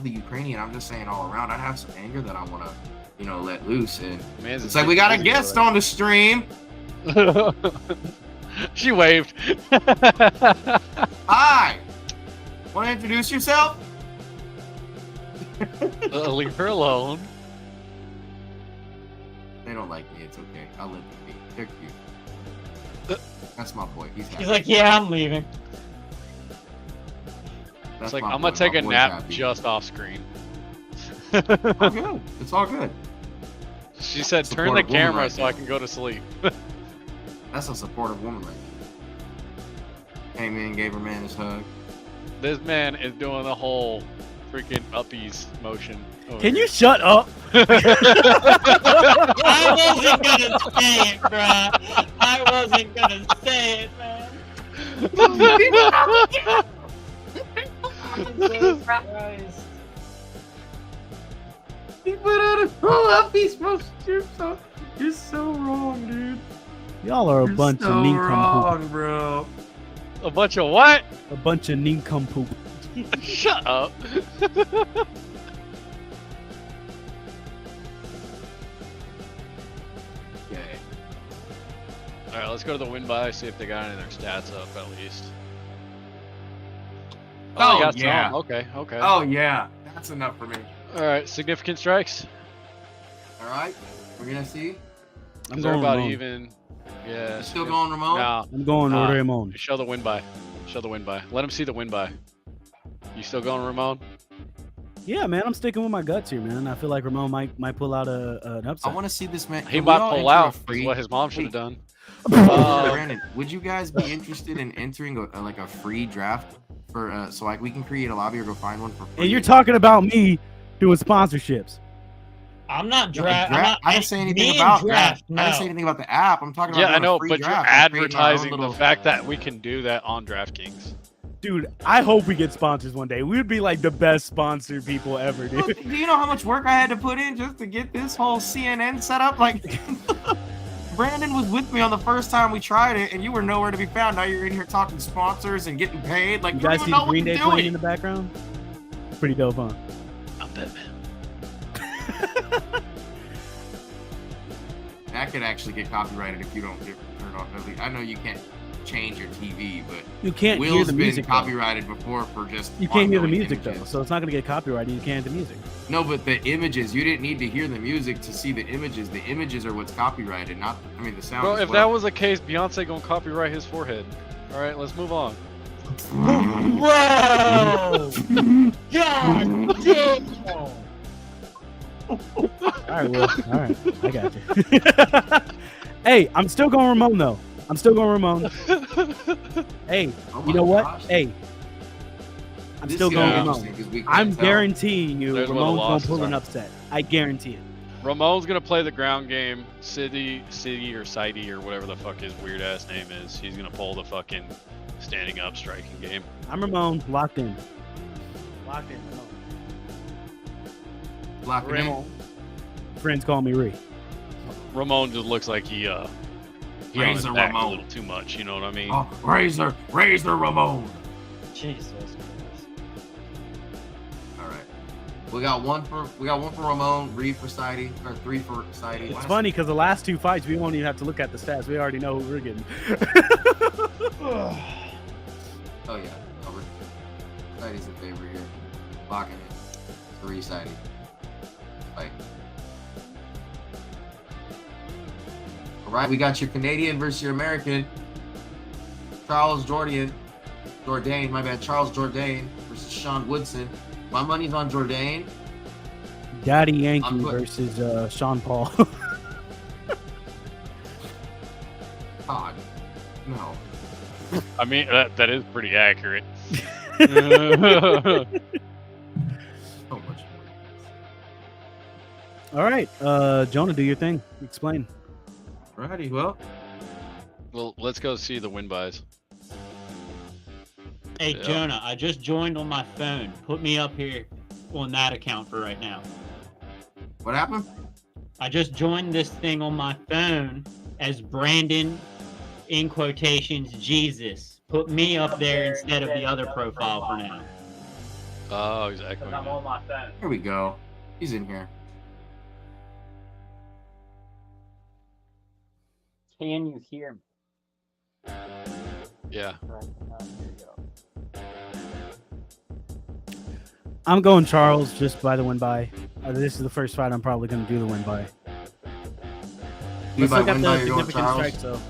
the Ukrainian, I'm just saying all around, I'd have some anger that I want to, you know, let loose. And Man's it's like we got a guest on the stream. She waved. Hi, want to introduce yourself? Leave her alone. They don't like me. It's okay. I'll let them be. They're cute. That's my boy. He's happy. He's like, yeah, I'm leaving. That's It's like my I'm boy. gonna take My a boy's nap happy. just off screen. All good. It's all good. She said, "Turn the Supportive woman camera right so there. I can go to sleep." That's a supportive woman right there. Came in, gave her man his hug. This man is doing the whole freaking uppies motion. over Can you here. shut up? I wasn't gonna say it, bruh. I wasn't gonna say it, man. Jesus Christ. He put out a whole uppies most. You're so wrong, dude. Y'all are a You're bunch so of nincompoop. wrong, bro. A bunch of what? A bunch of nincompoop. Shut up. Okay. All right, let's go to the win by. See if they got any of their stats up at least. Oh, they got yeah. some. Okay. Okay. Oh yeah, that's enough for me. All right. Significant strikes. All right, we're gonna see. I'm They're going about Ramon. even. Yeah. You're still going Ramon? Nah. I'm going Nah. Ramon. Show the win by. Show the win by. Let him see the win by. You still going Ramon? Yeah, man, I'm sticking with my guts here, man. I feel like Ramon might pull out an I upset. want to see this man. He Can we might all pull enter out. a Is free- what his mom should have done. Brandon, would you guys be interested in entering like a free draft for so like we can create a lobby or go find one for free? And you're talking about me doing sponsorships. I'm not No, draft. I didn't say anything me and about draft. that. I didn't say anything about the app. I'm talking about Yeah, I doing a know, free but you're draft, like creating our own advertising little- the fact that we can do that on DraftKings. Dude, I hope we get sponsors one day. We would be like the best sponsored people ever, dude. Look, do you know how much work I had to put in just to get this whole CNN set up? Like, Brandon was with me on the first time we tried it, and you were nowhere to be found. Now you're in here talking sponsors and getting paid. Like, You you don't guys even see know the what Green you're Day playing in doing. the background? Pretty dope, huh? I bet, man. That could actually get copyrighted if you don't get turned off. I know you can't change your TV, but You can't hear Will's the been music. Though. copyrighted before for just You can't hear the ongoing music though, images. so it's not gonna get copyrighted. You can't hear the music. No, but the images, you didn't need to hear the music to see the images. The images are what's copyrighted, not, I mean, the sound. Bro, as if well. that was the case, Beyonce gonna copyright his forehead. All right, let's move on. Bro! God damn! All right, Will. All right, I got you. Hey, I'm still going Ramon though. I'm still going Ramon. Hey, Oh you know my what? gosh. Hey, I'm This still is going Yeah. Ramon. interesting 'cause we can't I'm tell. guaranteeing you There's where the Ramon's gonna losses pull an are. upset. I guarantee it. Ramon's gonna play the ground game. City or Sidey or whatever the fuck his weird ass name is. He's gonna pull the fucking standing up striking game. I'm Ramon, locked in. Locked in. Lock it in. Friends call me Ree. Ramon just looks like he on his Razor back a Ramon. little too much. You know what I mean? Oh, Razor Ramon. Jesus Christ. All right. We got one for Ramon, Reed for Sidey, or 3 for Sidey. It's funny because the last 2 fights, we won't even have to look at the stats. We already know who we're getting. Oh yeah, over. Sidey's in favor here. Locking it. 3 Sidey. Fight. All right, we got your Canadian versus your American. Charles Jourdain, my bad. Charles Jourdain versus Sean Woodson. My money's on Jourdain. Daddy Yankee versus Sean Paul. God, no. I mean that is pretty accurate. So much. All right, Jonah, do your thing. Explain. Alrighty, well. Well, let's go see the win buys. Hey, Yeah. Jonah, I just joined on my phone. Put me up here on that account for right now. What happened? I just joined this thing on my phone as Brandon, in quotations, Jesus. Put me up there instead of the other profile for now. Oh, exactly. I'm on my phone. Here we go. He's in here. Can you hear me? Yeah. Right. Here you go. I'm going Charles just by the win by. This is the first fight I'm probably going to do the win by. You Let's by look at win by, the you're going significant Charles? strikes, though.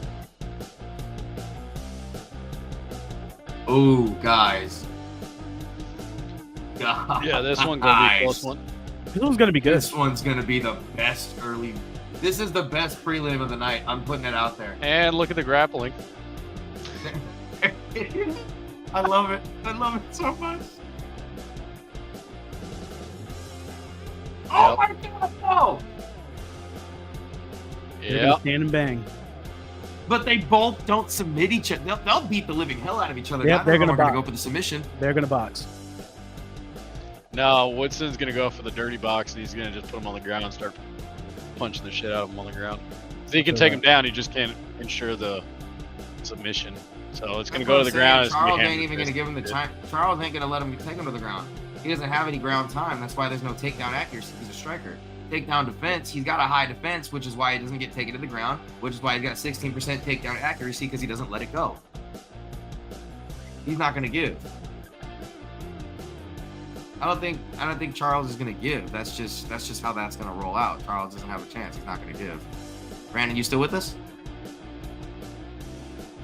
Oh, guys. God. Yeah, this one's gonna be a close one. This one's going to be good. This one's gonna be the best early. This is the best prelim of the night. I'm putting it out there. And look at the grappling. I love it. I love it so much. Oh Yep. my God! No. They're gonna Yeah. stand and bang. But they both don't submit each other. They'll beat the living hell out of each other. Yep, Neither they're of them gonna are gonna box. go for the submission. They're going to box. No, Woodson's gonna go for the dirty box, and he's gonna just put him on the ground and start punching the shit out of him on the ground. So he can take him down. He just can't ensure the submission. So it's gonna That's go what to the I'm ground. saying. It's gonna Charles be ain't hand even to gonna give him the fist. time. Charles ain't gonna let him take him to the ground. He doesn't have any ground time. That's why there's no takedown accuracy. He's a striker. Takedown defense. He's got a high defense, which is why he doesn't get taken to the ground. Which is why he's got 16% takedown accuracy because he doesn't let it go. He's not gonna give. I don't think Charles is gonna give. That's just how that's gonna roll out. Charles doesn't have a chance. He's not gonna give. Brandon, you still with us?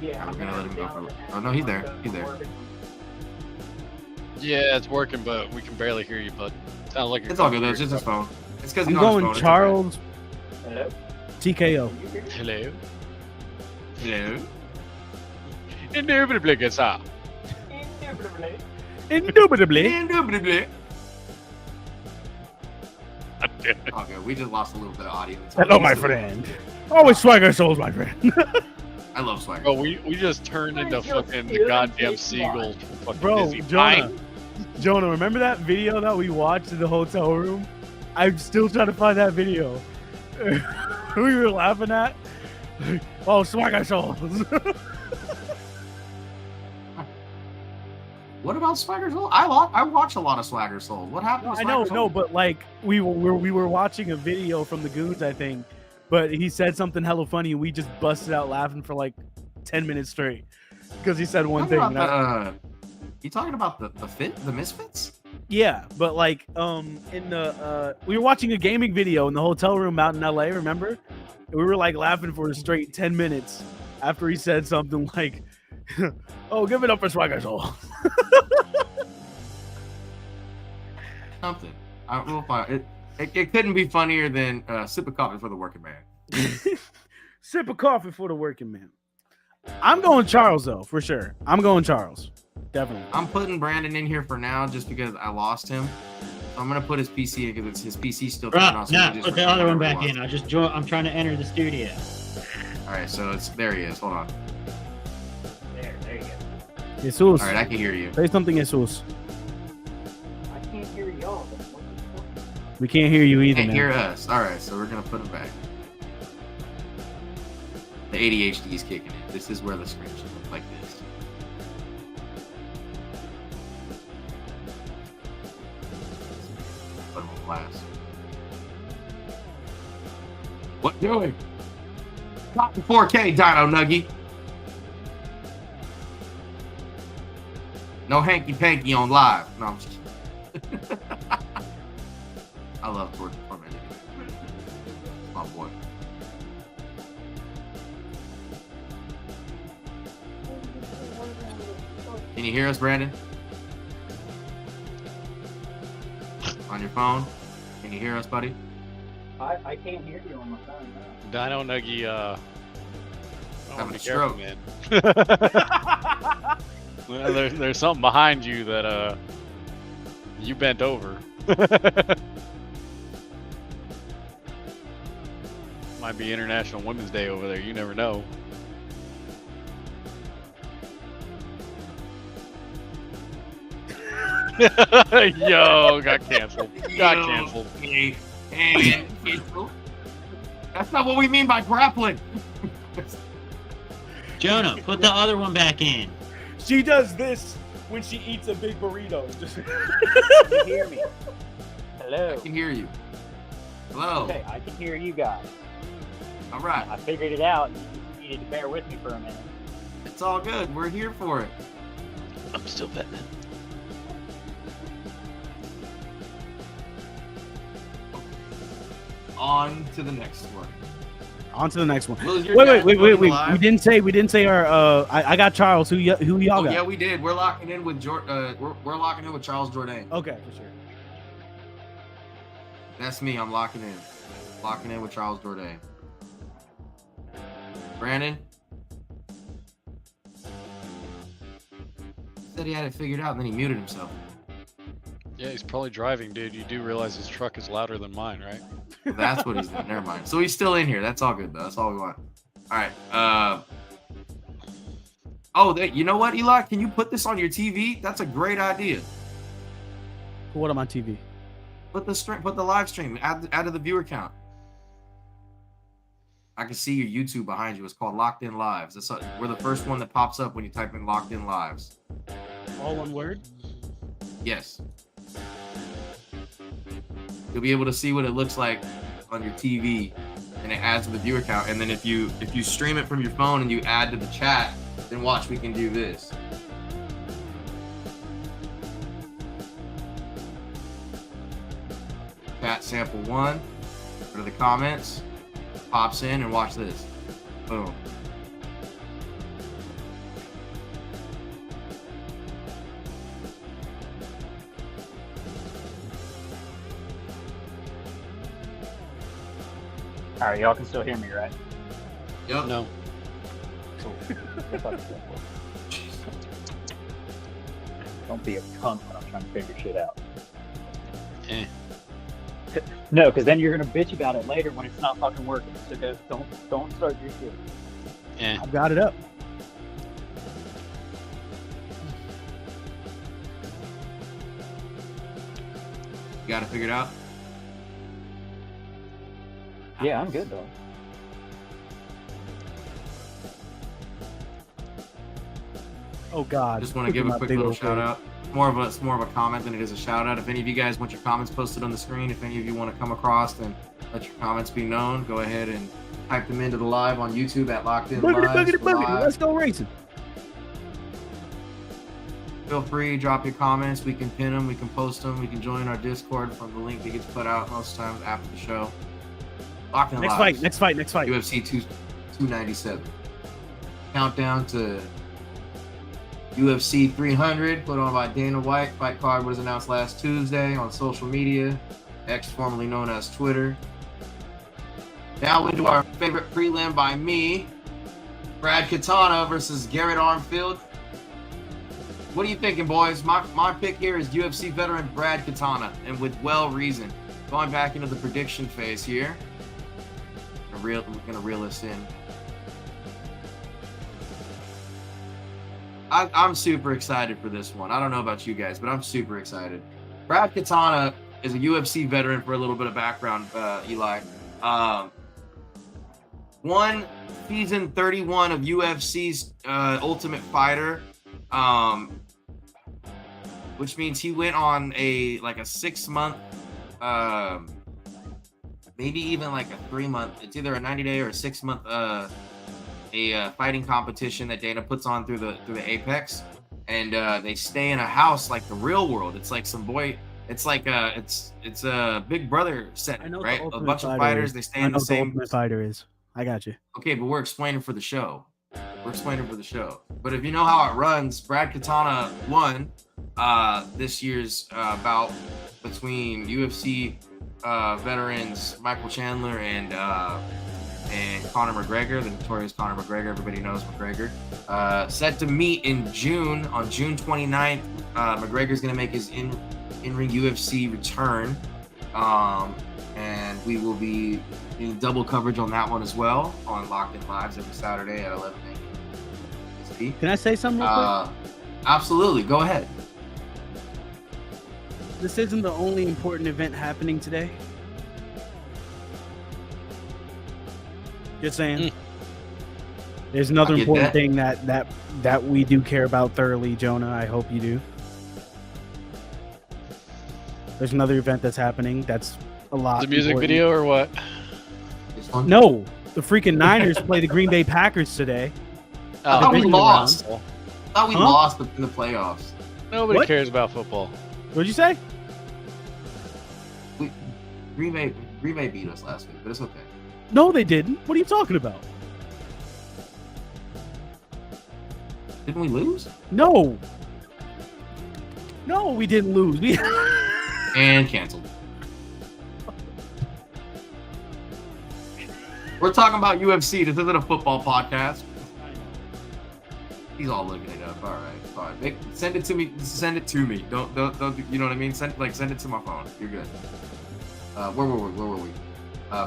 Yeah, We're gonna let him go for. Oh no, he's there. He's there. Yeah, it's working, but we can barely hear you, bud. Sounds like you're It's all good though. It's just his phone. It's because I'm he's on his going phone. It's Charles Hello? TKO. Hello. okay. Hello. Indubitably gets out. Indubitably. Indubitably. Okay. Okay, we just lost a little bit of audience. Hello, my friend. Always swagger souls, my friend. I love swagger. Bro, we just turned into fucking the goddamn seagull. Fucking Bro, busy Jonah. flying. Jonah, remember that video that we watched in the hotel room? I'm still trying to find that video. We were laughing at. Oh, swagger souls. What about Swagger Soul? I watch a lot of Swagger Soul. What happened? To I Swagger know, Soul? no, but like we were watching a video from the Goons, I think. But he said something hella funny, and we just busted out laughing for like 10 minutes straight because he said one Talking thing. about you talking about the Misfits? Yeah, but like in the we were watching a gaming video in the hotel room out in LA, remember? And we were like laughing for a straight 10 minutes after he said something like, "Oh, give it up for Swagger Soul." Something. We'll find it. It couldn't be funnier than sip of coffee for the working man. Sip of coffee for the working man. I'm going Charles though, for sure. I'm going Charles. Definitely. I'm putting Brandon in here for now just because I lost him. So I'm gonna put his PC in because his PC's still turning on. Bro, So we no, can just put the record other one whatever back we in. I just joined. I'm trying to enter the studio. All right, so it's there. He is. Hold on. There you go. Jesus. All right, I can hear you. Say something, Jesus. I can't hear y'all. We can't hear you either, Can't man. hear us. All right, so we're gonna put him back. The ADHD is kicking in. This is where the screen should look like this. Put him on blast. What doing? Got 4K, Dino Nuggy. No hanky panky on live. No, I'm just kidding. I love Tormented. My boy. Can you hear us, Brandon? On your phone? Can you hear us, buddy? I can't hear you on my phone. Dino Nuggy, Having a be careful, stroke. man. Well, there's something behind you that you bent over. Might be International Women's Day over there. You never know. Yo, got canceled. Got canceled. Hey, cancel. That's not what we mean by grappling. Jonah, put the other one back in. She does this when she eats a big burrito. Just Can you hear me? Hello. I can hear you. Hello. Okay, I can hear you guys. All right. I figured it out. You needed to bear with me for a minute. It's all good. We're here for it. I'm still betting it. On to the next one. on to the next one. Will, is your Wait. dad voting We live? didn't say our. I got Charles. Who y'all Oh, got? yeah, we did. We're locking in with we're locking in with Charles Jourdain. Okay, for sure. That's me. I'm locking in. Locking in with Charles Jourdain. Brandon said he had it figured out, and then he muted himself. Yeah, he's probably driving, dude. You do realize his truck is louder than mine, right? Well, that's what he's doing. Never mind. So he's still in here. That's all good, though. That's all we want. All right. You know what, Eli? Can you put this on your TV? That's a great idea. What on my TV? Put the live stream. Add to the viewer count. I can see your YouTube behind you. It's called Locked In Lives. We're the first one that pops up when you type in Locked In Lives. All one word? Yes. You'll be able to see what it looks like on your TV, and it adds to the viewer count. And then if you stream it from your phone and you add to the chat, then watch, we can do this. Chat sample 1. Go to the comments. Pops in and watch this. Boom. All right, y'all can still hear me, right? Yep. No. Cool. Don't be a cunt when I'm trying to figure shit out. Eh. No, because then you're gonna bitch about it later when it's not fucking working. So don't start your shit. Eh. I've got it up. You got it figured out? Yeah, I'm good though. Oh God! I just want to give a quick little shout out. It's more of a comment than it is a shout out. If any of you guys want your comments posted on the screen, if any of you want to come across and let your comments be known, go ahead and type them into the live on YouTube at Locked In Lives. Boogity. Let's go racing. Feel free, drop your comments. We can pin them, we can post them, we can join our Discord from the link that gets put out most times after the show. Locked In Lives. Next fight. UFC 297. Countdown to UFC 300, put on by Dana White. Fight card was announced last Tuesday on social media, X formerly known as Twitter. Now we do our favorite prelim by me, Brad Katana versus Garrett Armfield. What are you thinking, boys? My pick here is UFC veteran Brad Katana, and with well reason. Going back into the prediction phase here. We're gonna reel this in. I'm super excited for this one. I don't know about you guys, but I'm super excited. Brad Katana is a UFC veteran. For a little bit of background, Eli. Won season 31 of UFC's Ultimate Fighter, which means he went on a 6-month, maybe even like a 3-month. It's either a 90-day or a 6-month a fighting competition that Dana puts on through the Apex, and they stay in a house like the real world. It's like it's a Big Brother setting, right? A bunch of fighters. They stay in the same. Ultimate Fighter is. I got you. Okay, but we're explaining for the show. But if you know how it runs, Brad Katana won this year's bout between UFC veterans Michael Chandler and Conor McGregor, the notorious Conor McGregor. Everybody knows McGregor. Set to meet in June, on June 29th. McGregor's going to make his in-ring UFC return. And we will be doing double coverage on that one as well on Locked In Lives every Saturday at 11 a.m. Can I say something real quick? Absolutely. Go ahead. This isn't the only important event happening today. Just saying. There's another important thing that we do care about thoroughly, Jonah. I hope you do. There's another event that's happening that's a lot. The music important. video or what? No, the freaking Niners play the Green Bay Packers today. I thought we lost. I thought we lost in the playoffs. Nobody cares about football. What'd you say? Green Bay beat us last week, but it's okay. No, they didn't. What are you talking about? Didn't we lose? No, we didn't lose. And canceled. We're talking about UFC. This isn't a football podcast. He's all looking it up. All right, fine. Send it to me. Send it to me. Don't. You know what I mean? Send it to my phone. You're good. Where were we?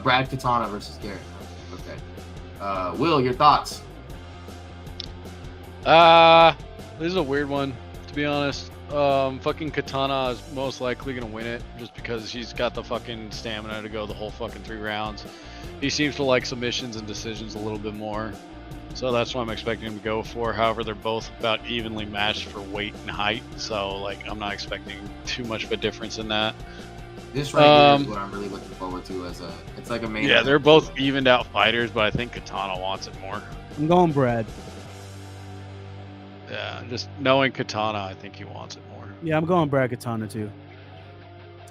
Brad Katana versus Garrett. Okay. Will, your thoughts? This is a weird one, to be honest. Fucking Katana is most likely gonna win it just because he's got the fucking stamina to go the whole fucking 3 rounds. He seems to like submissions and decisions a little bit more, so that's what I'm expecting him to go for. However, they're both about evenly matched for weight and height, so like I'm not expecting too much of a difference in that. This right here is what I'm really looking forward to it's like a main. Yeah, they're both evened out fighters, but I think Katana wants it more. I'm going Brad. Yeah, just knowing Katana, I think he wants it more. Yeah, I'm going Brad Katana too.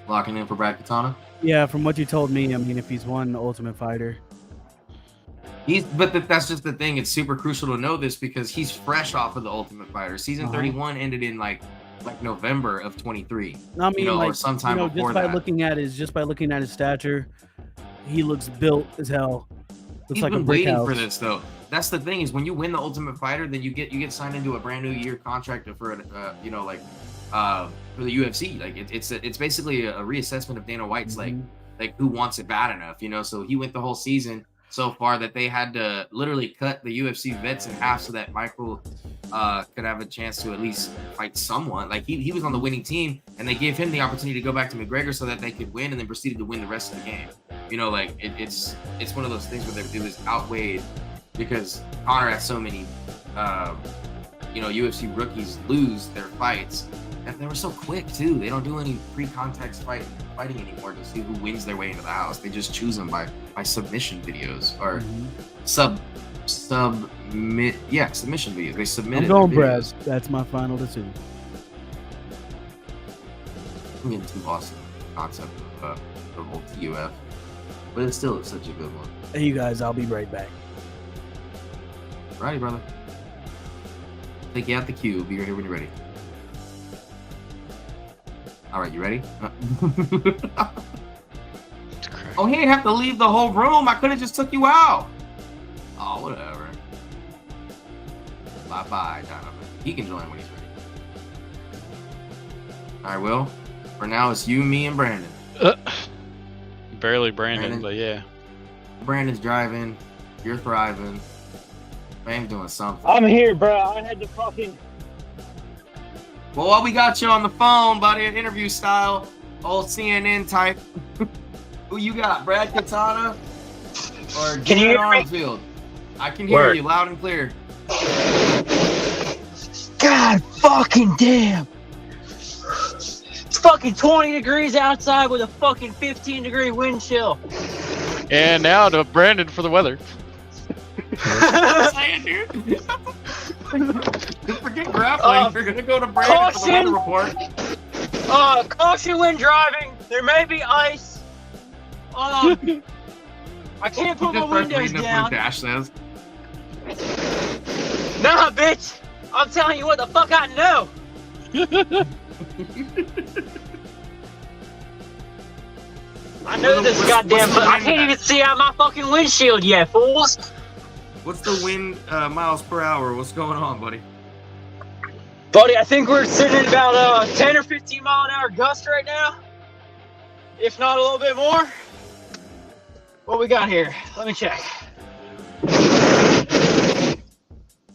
Locking in for Brad Katana? Yeah, from what you told me, I mean, if he's won the Ultimate Fighter. That's just the thing. It's super crucial to know this because he's fresh off of the Ultimate Fighter. Season 31 ended in like November of 23. I mean, or sometime before just by looking at his stature, he looks built as hell. Looks He's like been a brick waiting house. for this though. That's the thing is when you win the Ultimate Fighter, then you get signed into a brand new year contract for for the UFC. Like it's basically a reassessment of Dana White's like who wants it bad enough, So he went the whole season so far that they had to literally cut the UFC vets in half so that Michael could have a chance to at least fight someone. Like he was on the winning team, and they gave him the opportunity to go back to McGregor so that they could win, and then proceeded to win the rest of the game. It's one of those things where it was outweighed because Conor had so many UFC rookies lose their fights, and they were so quick too. They don't do any pre-context fighting anymore to see who wins their way into the house. They just choose them by submission videos or submission videos. They submit. I'm going Brad. That's my final decision. I'm getting too lost in the concept of old TUF, but it's still such a good one. Hey, you guys, I'll be right back. Righty, brother. Take you out the queue. Be right here when you're ready. All right, you ready? Oh, he didn't have to leave the whole room. I could have just took you out. Oh, whatever. Bye-bye, Donovan. He can join when he's ready. All right, Will. For now, it's you, me, and Brandon. Barely Brandon, Brandon? but yeah. Brandon's driving. You're thriving. Bane's doing something. I'm here, bro. I had to fucking. Well, while we got you on the phone, buddy, interview style, old CNN type, who you got, Brad Katana or Can you Jared hear me? Armfield? I can hear Word. you loud and clear. God fucking damn! It's fucking 20 degrees outside with a fucking 15-degree wind chill. And now to Brandon for the weather. Saying, dude. Forget grappling. You're gonna go to Brandon for the weather report. Caution when driving. There may be ice. I can't put my Just starts windows reading up down. what Dash says. Nah, bitch. I'm telling you what the fuck I know. I know this goddamn, but I can't even see out my fucking windshield yet, fools. What's the wind miles per hour? What's going on, buddy? Buddy, I think we're sitting at about 10 or 15 mile an hour gust right now. If not a little bit more. What we got here? Let me check.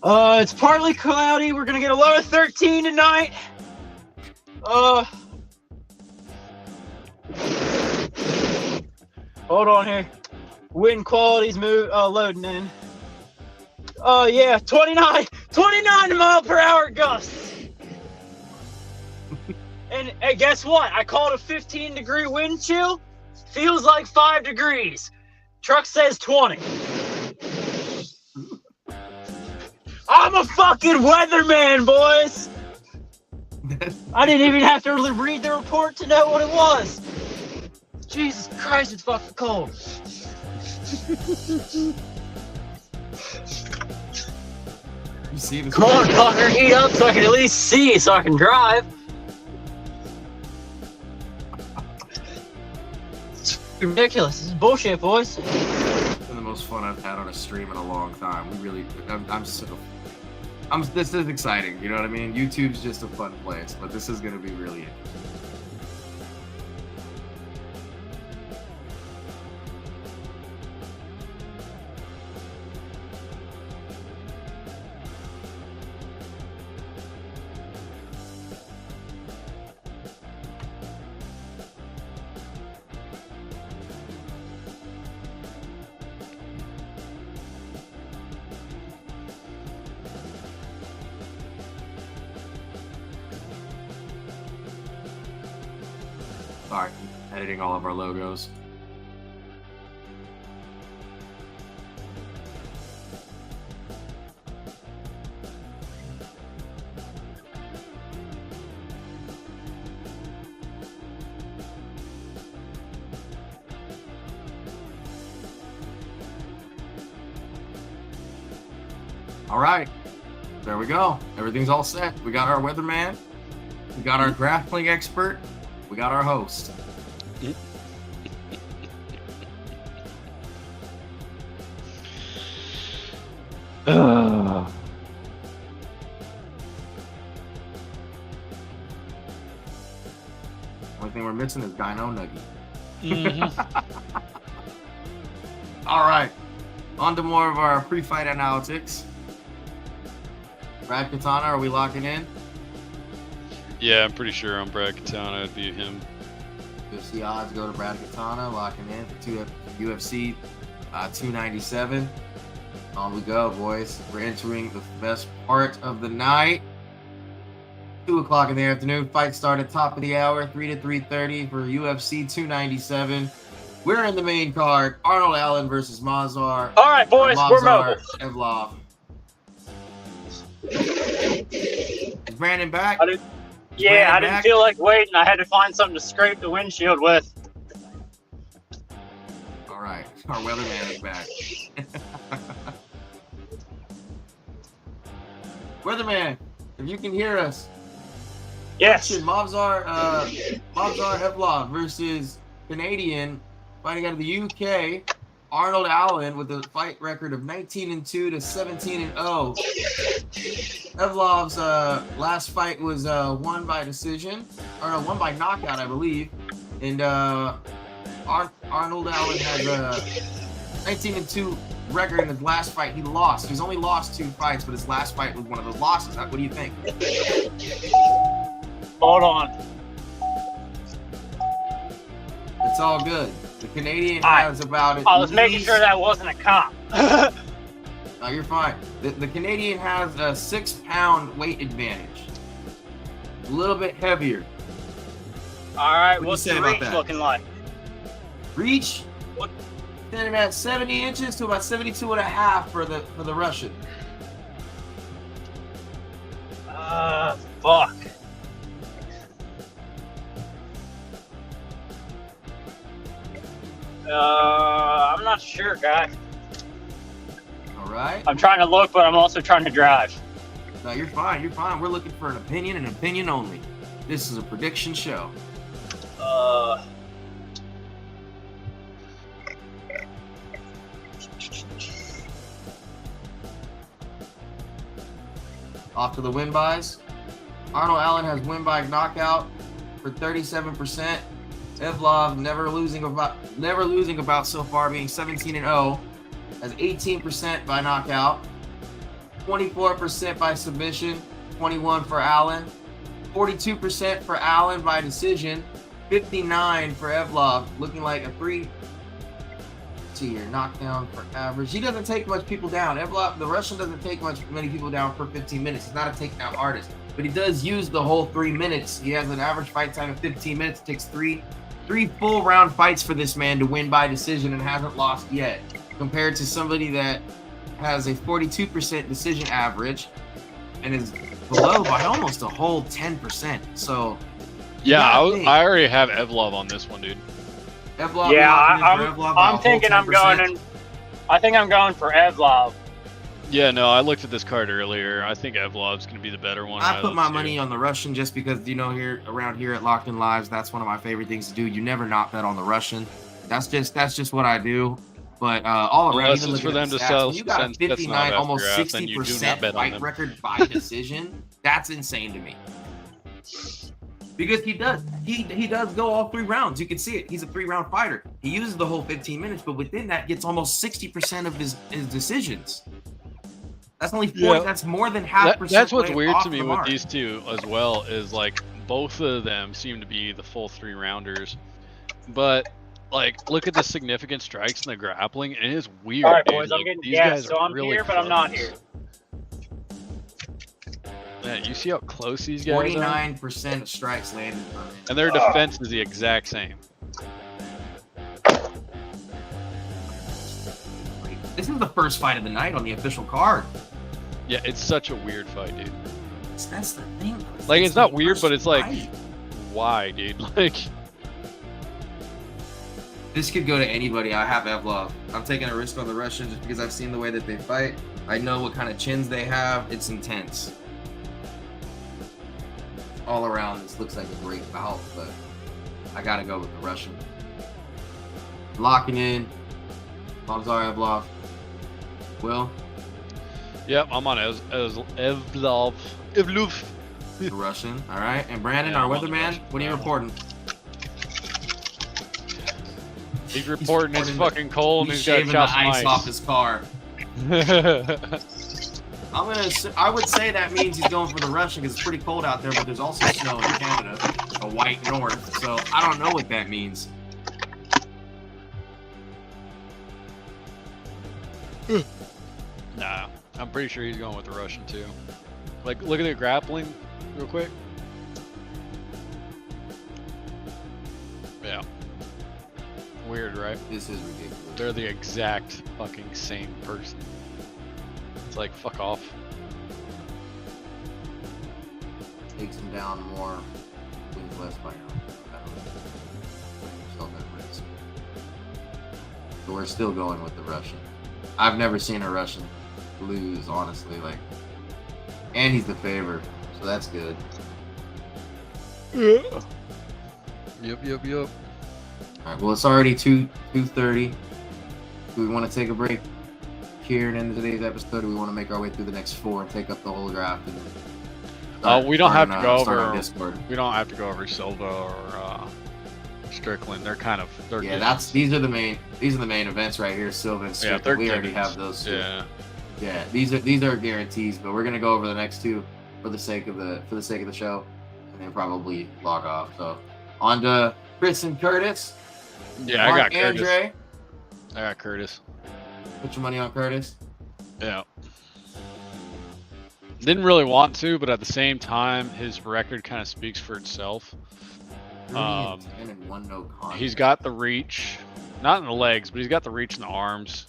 It's partly cloudy. We're gonna get a low of 13 tonight. Hold on here. Wind quality's loading in. Yeah, 29 mile per hour gusts. And hey, guess what? I called a 15-degree wind chill. Feels like 5 degrees. Truck says 20. I'm a fucking weatherman, boys. I didn't even have to read the report to know what it was. Jesus Christ, it's fucking cold. You see this? Come on, Tucker, heat up so I can at least see, so I can drive. It's ridiculous. This is bullshit, boys. It's been the most fun I've had on a stream in a long time. This is exciting. You know what I mean? YouTube's just a fun place, but this is gonna be really interesting. Sorry, editing all of our logos. All right, there we go. Everything's all set. We got our weatherman. We got our grappling expert. We got our host. Only thing we're missing is Dino NUGGY. All right, on to more of our pre-fight analytics. Brad Katana, are we locking in? Yeah, I'm pretty sure on Brad Katana I'd beat him. UFC odds go to Brad Katana, locking in for UFC 297. On we go, boys. We're entering the best part of the night. 2 o'clock in the afternoon. Fight started top of the hour, 3 to 3:30 for UFC 297. We're in the main card. Arnold Allen versus Mazar. All right, boys, we're mobile. Evlov. Is Brandon back? Yeah, I didn't back? feel like waiting. I had to find something to scrape the windshield with. All right, our weatherman is back. Weatherman, if you can hear us. Yes. Mavzar Evlov versus Canadian fighting out of the UK. Arnold Allen with a fight record of 19-2 to 17-0. Evlov's last fight was won by decision, or no, won by knockout, I believe. And Arnold Allen has a 19-2 record in his last fight. He lost. He's only lost 2 fights, but his last fight was one of those losses. What do you think? Hold on. It's all good. The Canadian has about it. I was making sure that wasn't a cop. No, you're fine. The Canadian has a 6-pound weight advantage. A little bit heavier. All right, What'd what's you say the about reach that? looking like? Reach? What? Standing at 70 inches to about 72.5 for the Russian. Fuck. I'm not sure, guy. All right. I'm trying to look, but I'm also trying to drive. No, you're fine. You're fine. We're looking for an opinion and opinion only. This is a prediction show. Off to the win buys. Arnold Allen has win by knockout for 37%. Evlov never losing about so far, being 17-0, has 18% by knockout, 24% by submission, 21 for Allen, 42% for Allen by decision, 59 for Evlov, looking like a 3-tier knockdown for average. He doesn't take much people down. Evlov, the Russian, doesn't take many people down per 15 minutes. He's not a takedown artist, but he does use the whole 3 minutes. He has an average fight time of 15 minutes. It takes three full round fights for this man to win by decision and hasn't lost yet, compared to somebody that has a 42% decision average and is below by almost a whole 10%. So yeah, I already have Evlov on this one, dude. Evlov, Yeah, I'm thinking I'm going I think I'm going for Evlov. Yeah, no, I looked at this card earlier. I think Evlov's going to be the better one. I put my money on the Russian just because, here around here at Locked In Lives, that's one of my favorite things to do. You never not bet on the Russian. That's just what I do. But all around, Unless even it's looking for at them the to stats, sell, when you got a since that's 59, not almost after draft, then you do not 60% bet on fight them. record by decision, that's insane to me. Because he does go all 3 rounds. You can see it. He's a 3-round fighter. He uses the whole 15 minutes, but within that gets almost 60% of his decisions. That's only 4. Yeah. That's more than half percent. That's what's way weird off to me the with mark. these two as well, is like both of them seem to be the full 3-rounders, but like look at the significant strikes and the grappling, and it's weird. All right, dude. boys, Like, I'm getting these gas, guys so are I'm really here, but I'm not close. here. Man, you see how close these guys are? 49% of strikes landed from him. And their defense is the exact same. This is the first fight of the night on the official card. Yeah, it's such a weird fight, dude. That's the thing. Like, it's the not weird, first but it's like, fight. why, dude? Like, This could go to anybody. I have Evlov. I'm taking a risk on the Russian just because I've seen the way that they fight. I know what kind of chins they have. It's intense. All around, this looks like a great bout, but I gotta go with the Russian. Locking in. Mamzar Evlov. Will, yep, I'm on Evlov. the Russian. All right. And Brandon, Yeah, our I'm on the weatherman, Russian. what are you reporting? He's reporting it's reporting fucking cold and He's he's got to shaving the chop some ice off his car. I would say that means he's going for the Russian because it's pretty cold out there, but there's also snow in Canada, a white north. So I don't know what that means. Nah, I'm pretty sure he's going with the Russian too. Like, look at the grappling real quick. Yeah. Weird, right? This is ridiculous. They're the exact fucking same person. It's like, fuck off. Takes him down more, wins less by now. Yourself at risk. But we're still going with the Russian. I've never seen a Russian lose, honestly. And he's the favorite, so that's good. Yeah. Yep. All right. Well, it's already 2:30. Do we want to take a break here and end today's episode, or do we want to make our way through the next 4 and take up the whole draft? And We don't have to go start on over. Discord. We don't have to go over Silva or Strickland. They're kind of. They're Yeah, gifts. these are the main events right here. Silva and Yeah, Strickland. they're We already givens. have those. Two. Yeah. Yeah, these are guarantees, but we're gonna go over the next 2 for the sake of the show, and then probably log off. So on to Chris and Curtis. Yeah, Mark I got Curtis. Andre. I got Curtis. Put your money on Curtis. Yeah. Didn't really want to, but at the same time, his record kind of speaks for itself. 30 and 10 and 1 no con. He's got the reach, not in the legs, but he's got the reach in the arms.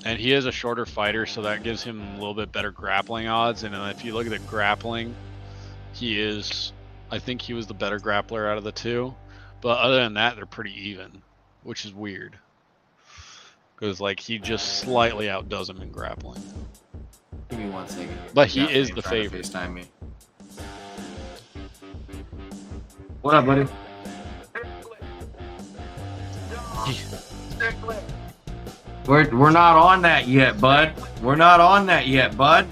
And he is a shorter fighter, so that gives him a little bit better grappling odds. And if you look at the grappling, I think he was the better grappler out of the 2. But other than that, they're pretty even, which is weird. Because, like, he just slightly outdoes him in grappling. Give me 1 second. But he Yeah, is man, the trying to favorite. FaceTime me. What up, buddy? We're not on that yet, bud. We're not on that yet, bud.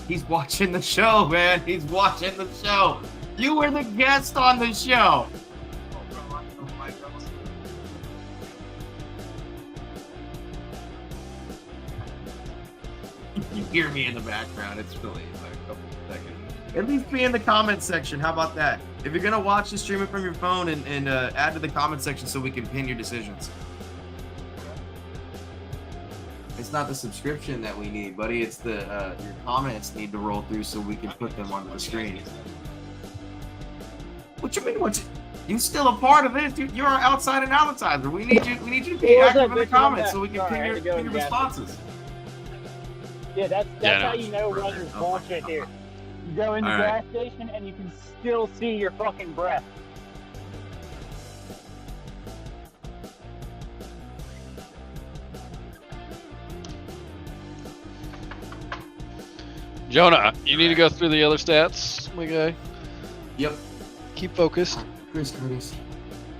He's watching the show, man. He's watching the show. You were the guest on the show. You hear me in the background. It's really like a couple of seconds. At least be in the comment section. How about that? If you're gonna watch the stream it from your phone and add to the comment section so we can pin your decisions. It's not the subscription that we need, buddy. It's the your comments need to roll through so we can put them on the screen. What you mean? You still a part of this? You're our outside and advertiser. We need you. We need you to be What's active up, in the bitch? I'm comments back. so we can Sorry, I pin had to go your in the gas responses. Yeah, that's Yeah, how no. you know Runners bullshit here. You go in the All gas station and you can still see your fucking breath. Jonah, you need to go through the other stats, my guy. Yep. Keep focused. Chris Curtis.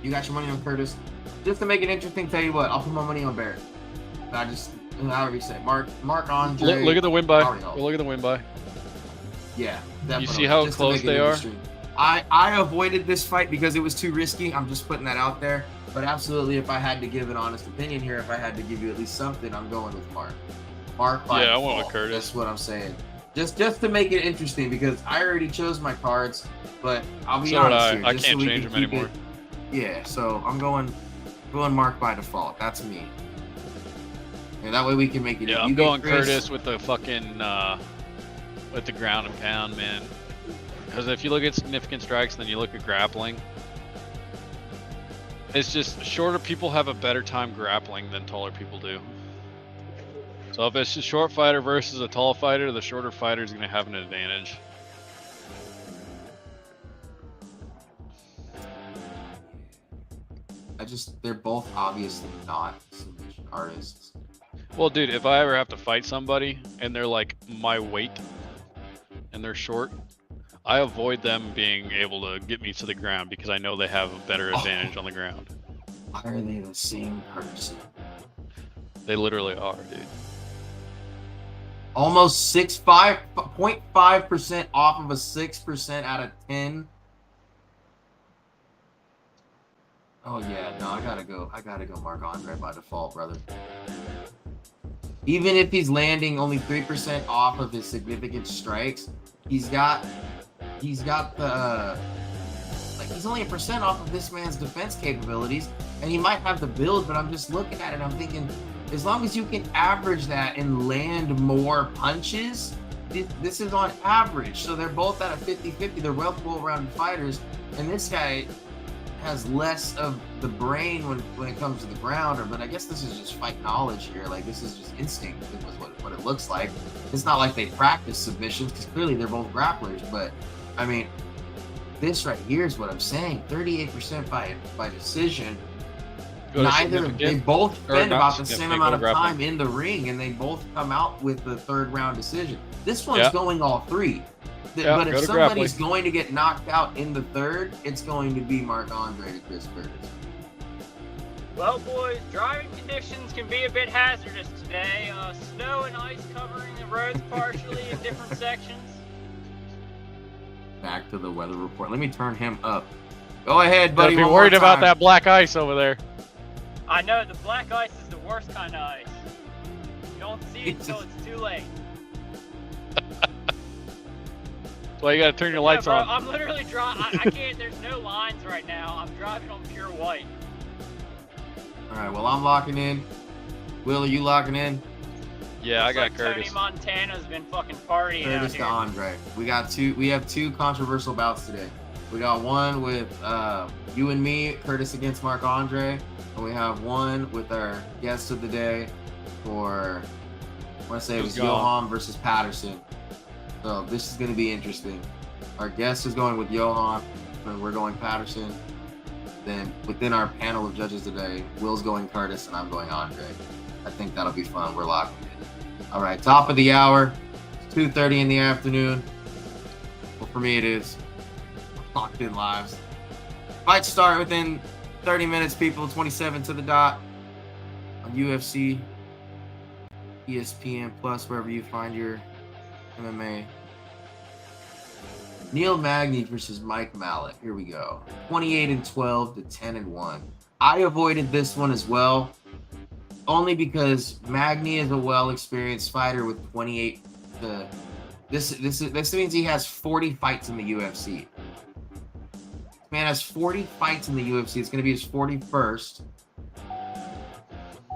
You got your money on Curtis. Just to make it interesting, tell you what, I'll put my money on Barrett. I already said Mark Andre. Look at the win by. already helped. Look at the win by. Yeah, definitely. You see how Just to close make it they are? interesting. I avoided this fight because it was too risky. I'm just putting that out there. But absolutely, if I had to give an honest opinion here, if I had to give you at least something, I'm going with Mark. Mark by Yeah, I went with default. Curtis. That's what I'm saying. Just to make it interesting, because I already chose my cards, but I'll be So did honest I. here. I just can't so we change can them keep anymore. it- Yeah, so I'm going Mark by default. That's me. And that way we can make it. Yeah, you I'm get going Chris, Curtis with the fucking with the ground and pound, man. Because if you look at significant strikes, then you look at grappling. It's just shorter people have a better time grappling than taller people do. So if it's a short fighter versus a tall fighter, the shorter fighter is going to have an advantage. they're both obviously not submission artists. Well, dude, if I ever have to fight somebody and they're like my weight and they're short, I avoid them being able to get me to the ground because I know they have a better advantage on the ground. Why are they the same person? They literally are, dude. Almost 0.5% off of a 6% out of 10. Oh yeah, no, I gotta go Mark Andre by default, brother. Even if he's landing only 3% off of his significant strikes, he's got the he's only 1% off of this man's defense capabilities, and he might have the build, but I'm just looking at it, I'm thinking, as long as you can average that and land more punches, this is on average. So they're both at a 50-50. They're well-rounded fighters, and this guy has less of the brain when it comes to the ground. But I guess this is just fight knowledge here. Like, this is just instinct is what it looks like. It's not like they practice submissions, because clearly they're both grapplers. But I mean, this right here is what I'm saying. 38% by decision. They both spend about the same amount of time in the ring, and they both come out with the third round decision. This one's going all three. Yeah, but if go to somebody's grappling. going to get knocked out in the third, it's going to be Mark Andre to Chris Curtis. Well, boys, driving conditions can be a bit hazardous today. Snow and ice covering the roads partially in different sections. Back to the weather report. Let me turn him up. Go ahead, buddy. Be one worried more about time. that black ice over there. I know, the black ice is the worst kind of ice. You don't see it until it's too late. That's why you gotta turn your lights bro, on. I'm literally driving. I can't, there's no lines right now. I'm driving on pure white. All right, well, I'm locking in. Will, are you locking in? Yeah, I got Looks like Curtis. Tony Montana's been fucking partying out Curtis to here. Andre. We have two controversial bouts today. We got one with you and me, Curtis against Mark Andre, and we have one with our guest of the day for, I want to say it was Who's gone? Johan versus Patterson. So this is going to be interesting. Our guest is going with Johan, and we're going Patterson. Then within our panel of judges today, Will's going Curtis, and I'm going Andre. I think that'll be fun. We're locking in. All right, top of the hour. It's 2:30 in the afternoon. Well, for me, it is. Locked in lives. Fights start within 30 minutes, people. 27 to the dot. On UFC, ESPN Plus, wherever you find your MMA. Neil Magny versus Mike Mallet. Here we go. 28-12 to 10-1. I avoided this one as well, only because Magny is a well-experienced fighter with 28 to. This means he has 40 fights in the UFC. Man has 40 fights in the UFC. It's going to be his 41st.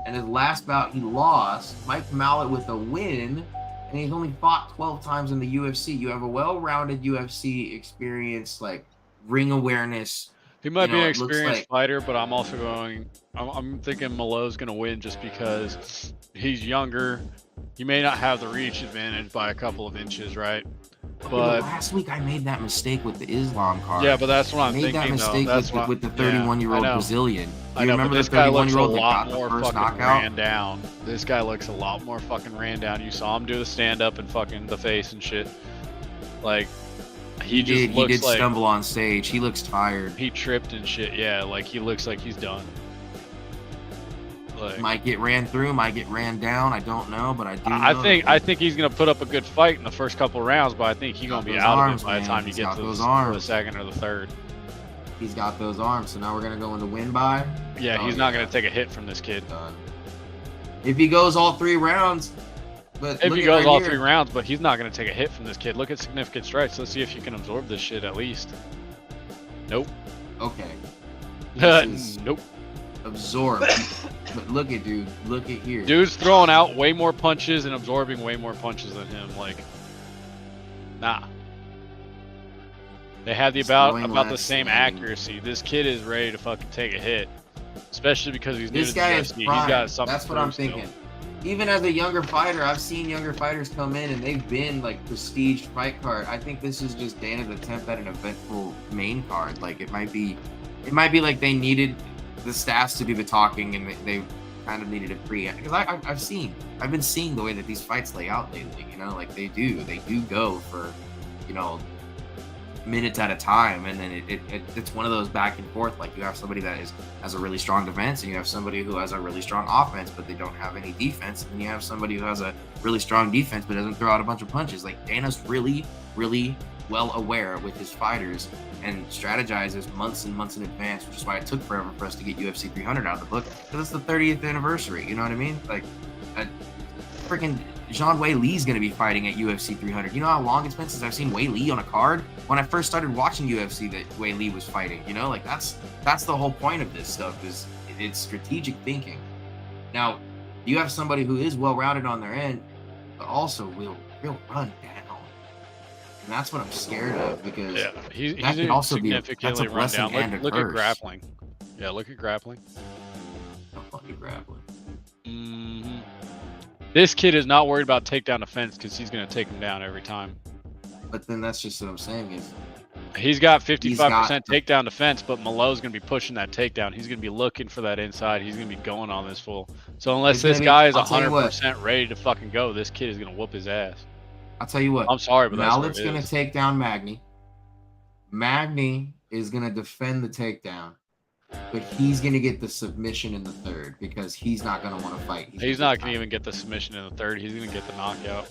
And his last bout, he lost. Mike Mallet with a win. And he's only fought 12 times in the UFC. You have a well-rounded UFC experience, like ring awareness. He might be an it looks experienced like- fighter, but I'm also going. I'm thinking Malo's going to win just because he's younger. He may not have the reach advantage by a couple of inches, right? But last week I made that mistake with the Islam card. yeah, but that's what I I'm made thinking. that mistake though. That's with the yeah, 31-year-old I know. Brazilian. I You know, remember but this the guy looks a 31-year-old that lot got the more first fucking knockout? ran down. This guy looks a lot more fucking ran down. You saw him do the stand up and fucking the face and shit. Like he just looks did like stumble on stage. He looks tired. he tripped and shit. Yeah, like he looks like he's done. Like Might get ran through, might get ran down. I don't know, but I do. I think he's gonna put up a good fight in the first couple of rounds, but I think he's gonna be those out arms, of it by the man. time you He's get got to those the arms. second or the third. he's got those arms. So now we're gonna go into win by. Yeah, Oh, he's not gonna take a hit from this kid. Done. If he goes all 3 rounds, but If look he at goes right all here. 3 rounds, but he's not gonna take a hit from this kid. Look at significant strikes. Let's see if you can absorb this shit at least. Nope. Okay. This is Nope. absorbed. But look at dude. Look at here. Dude's throwing out way more punches and absorbing way more punches than him. Like, nah. They have He's about throwing the less same than- accuracy. This kid is ready to fucking take a hit, especially because he's new This to the guy is UFC. He's prime. got something. That's to what I'm prove still. thinking. Even as a younger fighter, I've seen younger fighters come in and they've been like prestige fight card. I think this is just Dana's attempt at an eventful main card. Like it might be like they needed the staffs to do the talking and they kind of needed a preamp because I've been seeing the way that these fights lay out lately. You know, like they do go for, you know, minutes at a time, and then it's one of those back and forth. Like you have somebody that has a really strong defense, and you have somebody who has a really strong offense, but they don't have any defense, and you have somebody who has a really strong defense but doesn't throw out a bunch of punches. Like Dana's really, really well aware with his fighters and strategizes months and months in advance, which is why it took forever for us to get UFC 300 out of the book, because it's the 30th anniversary. You know what I mean? Like, freaking Jean Wei Li's going to be fighting at UFC 300. You know how long it's been since I've seen Wei Li on a card? When I first started watching UFC, that Wei Li was fighting. You know, like that's the whole point of this stuff, is it's strategic thinking. Now, you have somebody who is well-rounded on their end, but also will run down. And that's what I'm scared of, because Yeah, he's that can also be significantly that's a run down. blessing and a Look at curse. grappling. Yeah, look at grappling. fucking grappling. hmm This kid is not worried about takedown defense because he's going to take him down every time. But then that's just what I'm saying is He's got 55% got- takedown defense, but Malo's going to be pushing that takedown. He's going to be looking for that inside. He's going to be going on this full. So unless It's this gonna be- guy is I'll tell you what. 100% ready to fucking go, this kid is going to whoop his ass. I'll tell you what. I'm sorry, but that's Mallet's what it gonna is. take down Magny. Magny is gonna defend the takedown, but he's gonna get the submission in the third because he's not gonna want to fight. He's not going to even get the submission in the third. He's going to get the knockout.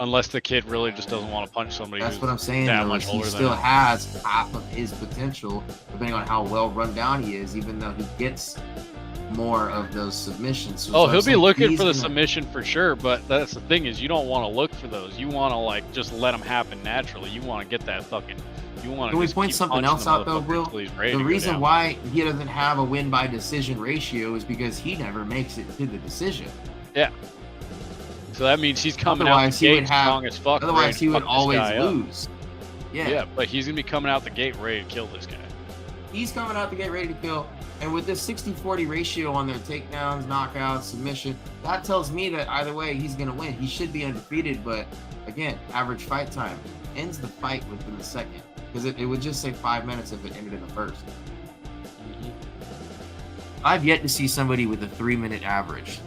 Unless the kid really just doesn't want to punch somebody. That's who's what I'm saying. that Though, much is he older than still him. has half of his potential, depending on how well run down he is. Even though he gets more of those submissions. So Oh, it's he'll be like looking he's for the gonna- submission for sure, but that's the thing is you don't want to look for those. You want to like just let them happen naturally. You want to get that fucking. You want to. Can we point something else out though, Will? The reason why. why he doesn't have a win by decision ratio is because he never makes it to the decision. So that means he's coming out Otherwise, the he gate would have- strong as fuck. ready Otherwise, to he would fuck this always guy up. lose. Yeah, but he's gonna be coming out the gate ready to kill this guy. He's coming out to get ready to kill. And with this 60-40 ratio on their takedowns, knockouts, submission, that tells me that either way, he's going to win. He should be undefeated, but again, average fight time ends the fight within the second. Because it would just say 5 minutes if it ended in the first. I've yet to see somebody with a 3-minute average.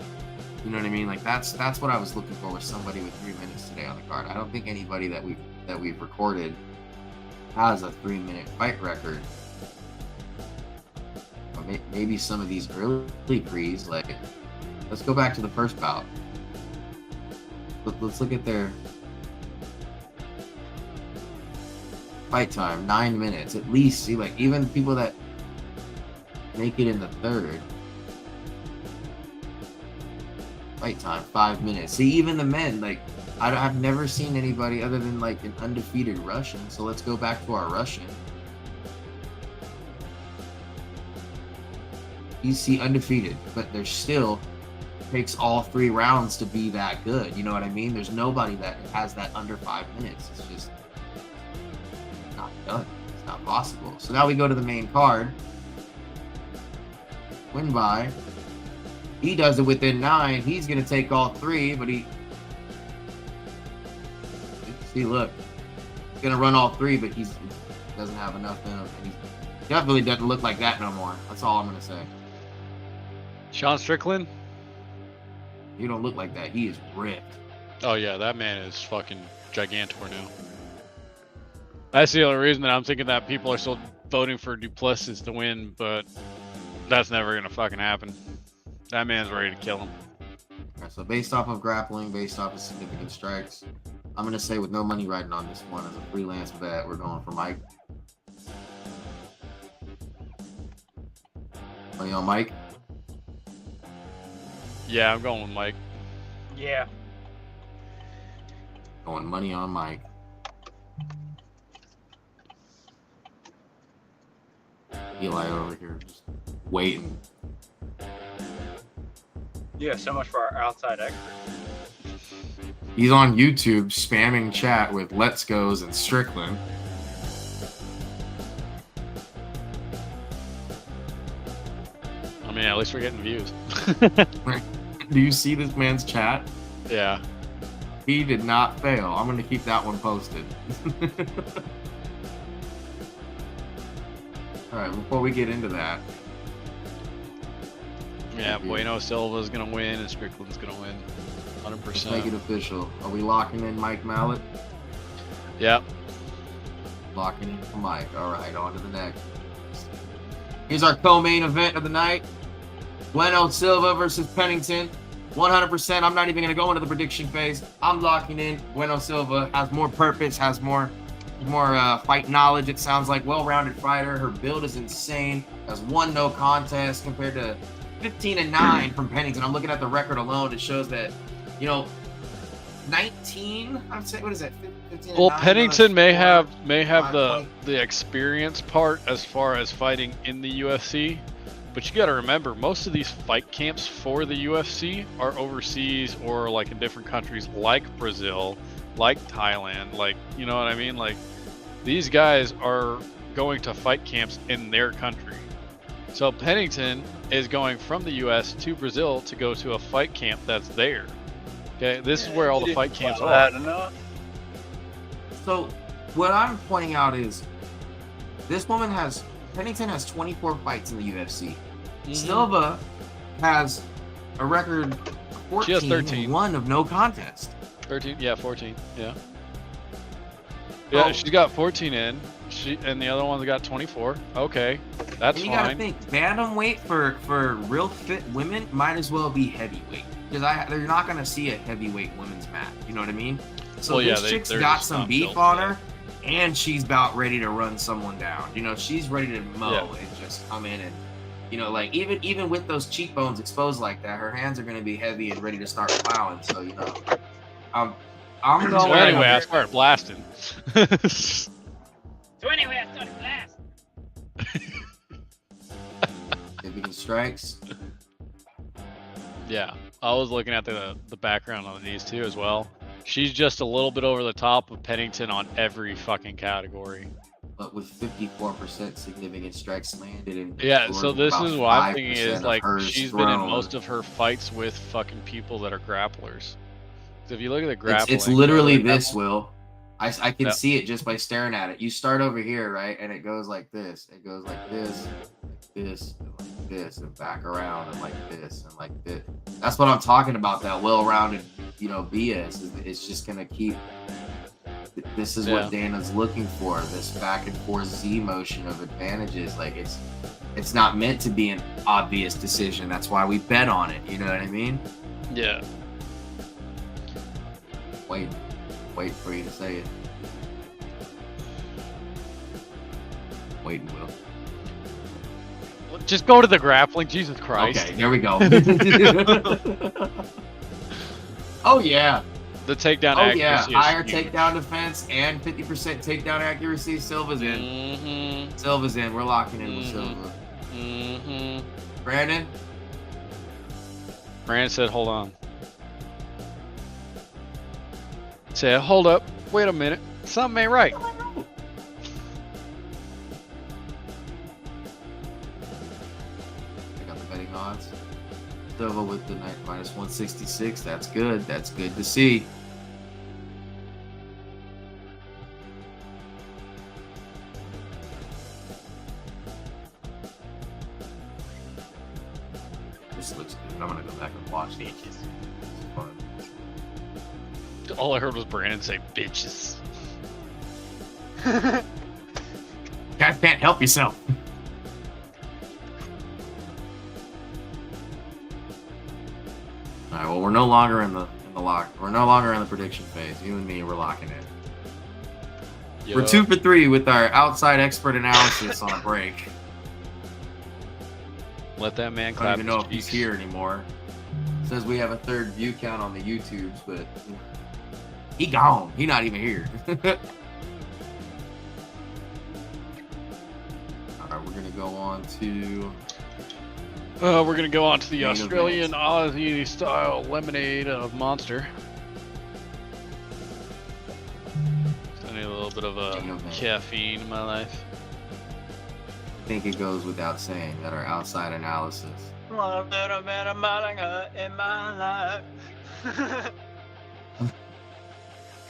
You know what I mean? Like that's what I was looking for, was somebody with 3 minutes today on the card. I don't think anybody that we've recorded has a 3-minute fight record. Maybe some of these early pre's, like, let's go back to the first bout. Let's look at their fight time, 9 minutes at least. See, like, even people that make it in the third, fight time 5 minutes. See, even the men, like, I've never seen anybody other than like an undefeated Russian. So let's go back to our Russian. You see undefeated, but there's still takes all 3 rounds to be that good. You know what I mean? There's nobody that has that under 5 minutes. It's just not done. It's not possible. So now we go to the main card. Win by. He does it within 9. He's gonna take all 3, but he see, look, he's gonna run all 3, but he doesn't have enough in him. And he definitely doesn't look like that no more. That's all I'm gonna say. Sean Strickland? He don't look like that. He is ripped. Oh yeah, that man is fucking gigantor now. That's the only reason that I'm thinking that people are still voting for Duplessis to win, but that's never gonna fucking happen. That man's ready to kill him. All right, so based off of grappling, based off of significant strikes, I'm gonna say with no money riding on this one as a freelance bet, we're going for Mike. Money on Mike. Yeah, I'm going with Mike. Yeah. Going money on Mike. Eli over here just waiting. Yeah, so much for our outside expert. He's on YouTube spamming chat with Let's Go's and Strickland. I mean, at least we're getting views. Do you see this man's chat? Yeah. He did not fail. I'm going to keep that one posted. All right, before we get into that. Yeah, Bueno Silva's going to win and Strickland's going to win. Let's make it 100%. official. Are we locking in Mike Mallet? Yeah. Locking in for Mike. All right, on to the next. Here's our co-main event of the night. Bueno Silva versus Pennington. 100%. I'm not even going to go into the prediction phase. I'm locking in. Bueno Silva has more purpose, has more fight knowledge. It sounds like well-rounded fighter. Her build is insane. Has 1 no contest compared to 15-9 from Pennington. I'm looking at the record alone. It shows that, 19. I'd say, what is that? 15 Well, 9, Pennington may have 5, the experience part as far as fighting in the UFC, but you got to remember most of these fight camps for the UFC are overseas or like in different countries like Brazil, like Thailand, like, you know what I mean? Like, these guys are going to fight camps in their country. So Pennington is going from the US to Brazil to go to a fight camp that's there. Okay, this is where all the fight camps are. So what I'm pointing out is this woman Pennington has 24 fights in the UFC. Silva has a record of She has 14 13. and 1 of no contest. 13, yeah, 14, yeah. Yeah, Oh. she's got 14 in. And the other one's got 24. Okay, that's And you gotta fine. think, bantamweight for real fit women might as well be heavyweight because they're not gonna see a heavyweight women's match. You know what I mean? So Well, yeah, this chick's they're got just some not beef built on for her, and she's about ready to run someone down. You know, she's ready to mow Yeah. and just come in and, you know, like even with those cheekbones exposed like that, her hands are gonna be heavy and ready to start plowing. So you know, I'm going. So anyway, I started blasting. So anyway, I started blasting. Significant strikes. Yeah, I was looking at the background on these two as well. She's just a little bit over the top of Pennington on every fucking category. But with 54% significant strikes landed in Yeah, so this is what I'm thinking is like she's been in thrown. most of her fights with fucking people that are grapplers. So if you look at the grappling, It's literally the this, grapple- Will. I can Yeah. see it just by staring at it. You start over here, right? And it goes like this. It goes like this, and like this, and back around, and like this, and like this. That's what I'm talking about, that well-rounded, you know, BS. It's just going to keep... This is what Dana's looking for, this back and forth Z motion of advantages. Like, it's not meant to be an obvious decision. That's why we bet on it. You know what I mean? Yeah. Wait for you to say it. Waiting, Will. Just go to the grappling, Jesus Christ. Okay, there we go. Oh yeah. The takedown Oh accuracy. yeah. is Higher huge. takedown defense and 50% takedown accuracy. Silva's in. Mm-hmm. Silva's in. We're locking in with Silva. Mm-hmm. Brandon. Brandon said, "Hold on." Said, "Hold up. Wait a minute. Something ain't right." I got the betting odds. Silva with the night minus 166. That's good. That's good to see. This looks good. I'm gonna go back and watch these. It's fun. All I heard was Brandon say, "Bitches." Guys can't help yourself. All right. Well, we're no longer in the lock. We're no longer in the prediction phase. You and me, we're locking in. Yo. We're 2 for 3 with our outside expert analysis on a break. Let that man I don't clap. even know his if he's cheeks. here anymore. Says we have a third view count on the YouTubes, but he gone. He not even here. All right, we're gonna go on to. We're gonna go on to the Main Australian Aussie style lemonade of Monster. I need a little bit of Main event. caffeine in my life. I think it goes without saying that our outside analysis. One little bit of Malaga in my life.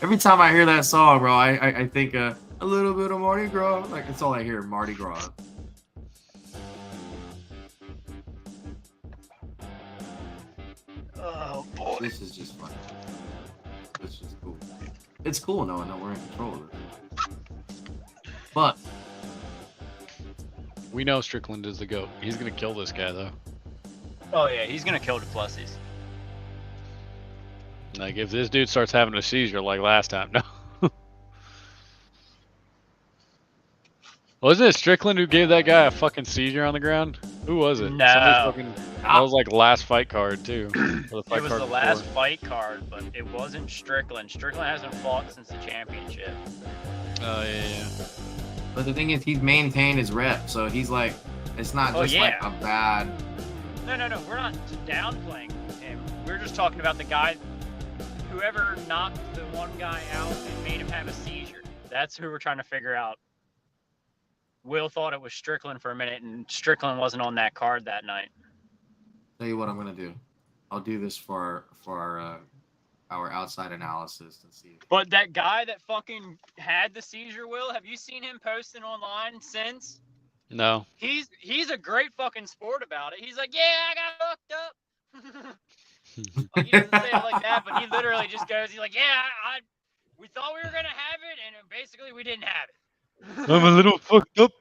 Every time I hear that song, bro, I think a little bit of Mardi Gras. Like, that's all I hear, Mardi Gras. Oh boy. This is just fun. It's just cool. It's cool knowing that we're in control of it. But We know Strickland is the GOAT. He's gonna kill this guy though. Oh yeah, he's gonna kill Duplessis. Like if this dude starts having a seizure like last time, no. Wasn't it Strickland who gave that guy a fucking seizure on the ground? Who was it? No. Somebody fucking, that was like last fight card too. Or the fight It was card the last before. fight card, but it wasn't Strickland. Strickland hasn't fought since the championship. Oh yeah. But the thing is, he's maintained his rep, so he's like, it's not Oh, just yeah. like a bad. No, we're not downplaying him. We're just talking about the guy, whoever knocked the one guy out and made him have a seizure. That's who we're trying to figure out. Will thought it was Strickland for a minute, and Strickland wasn't on that card that night. Tell you what I'm gonna do. I'll do this for our outside analysis and see. But that guy that fucking had the seizure, Will, have you seen him posting online since? No. He's a great fucking sport about it. He's like, yeah, I got fucked up. Like, he doesn't say it like that, but he literally just goes, he's like, yeah, we thought we were going to have it, and basically we didn't have it. I'm a little fucked up.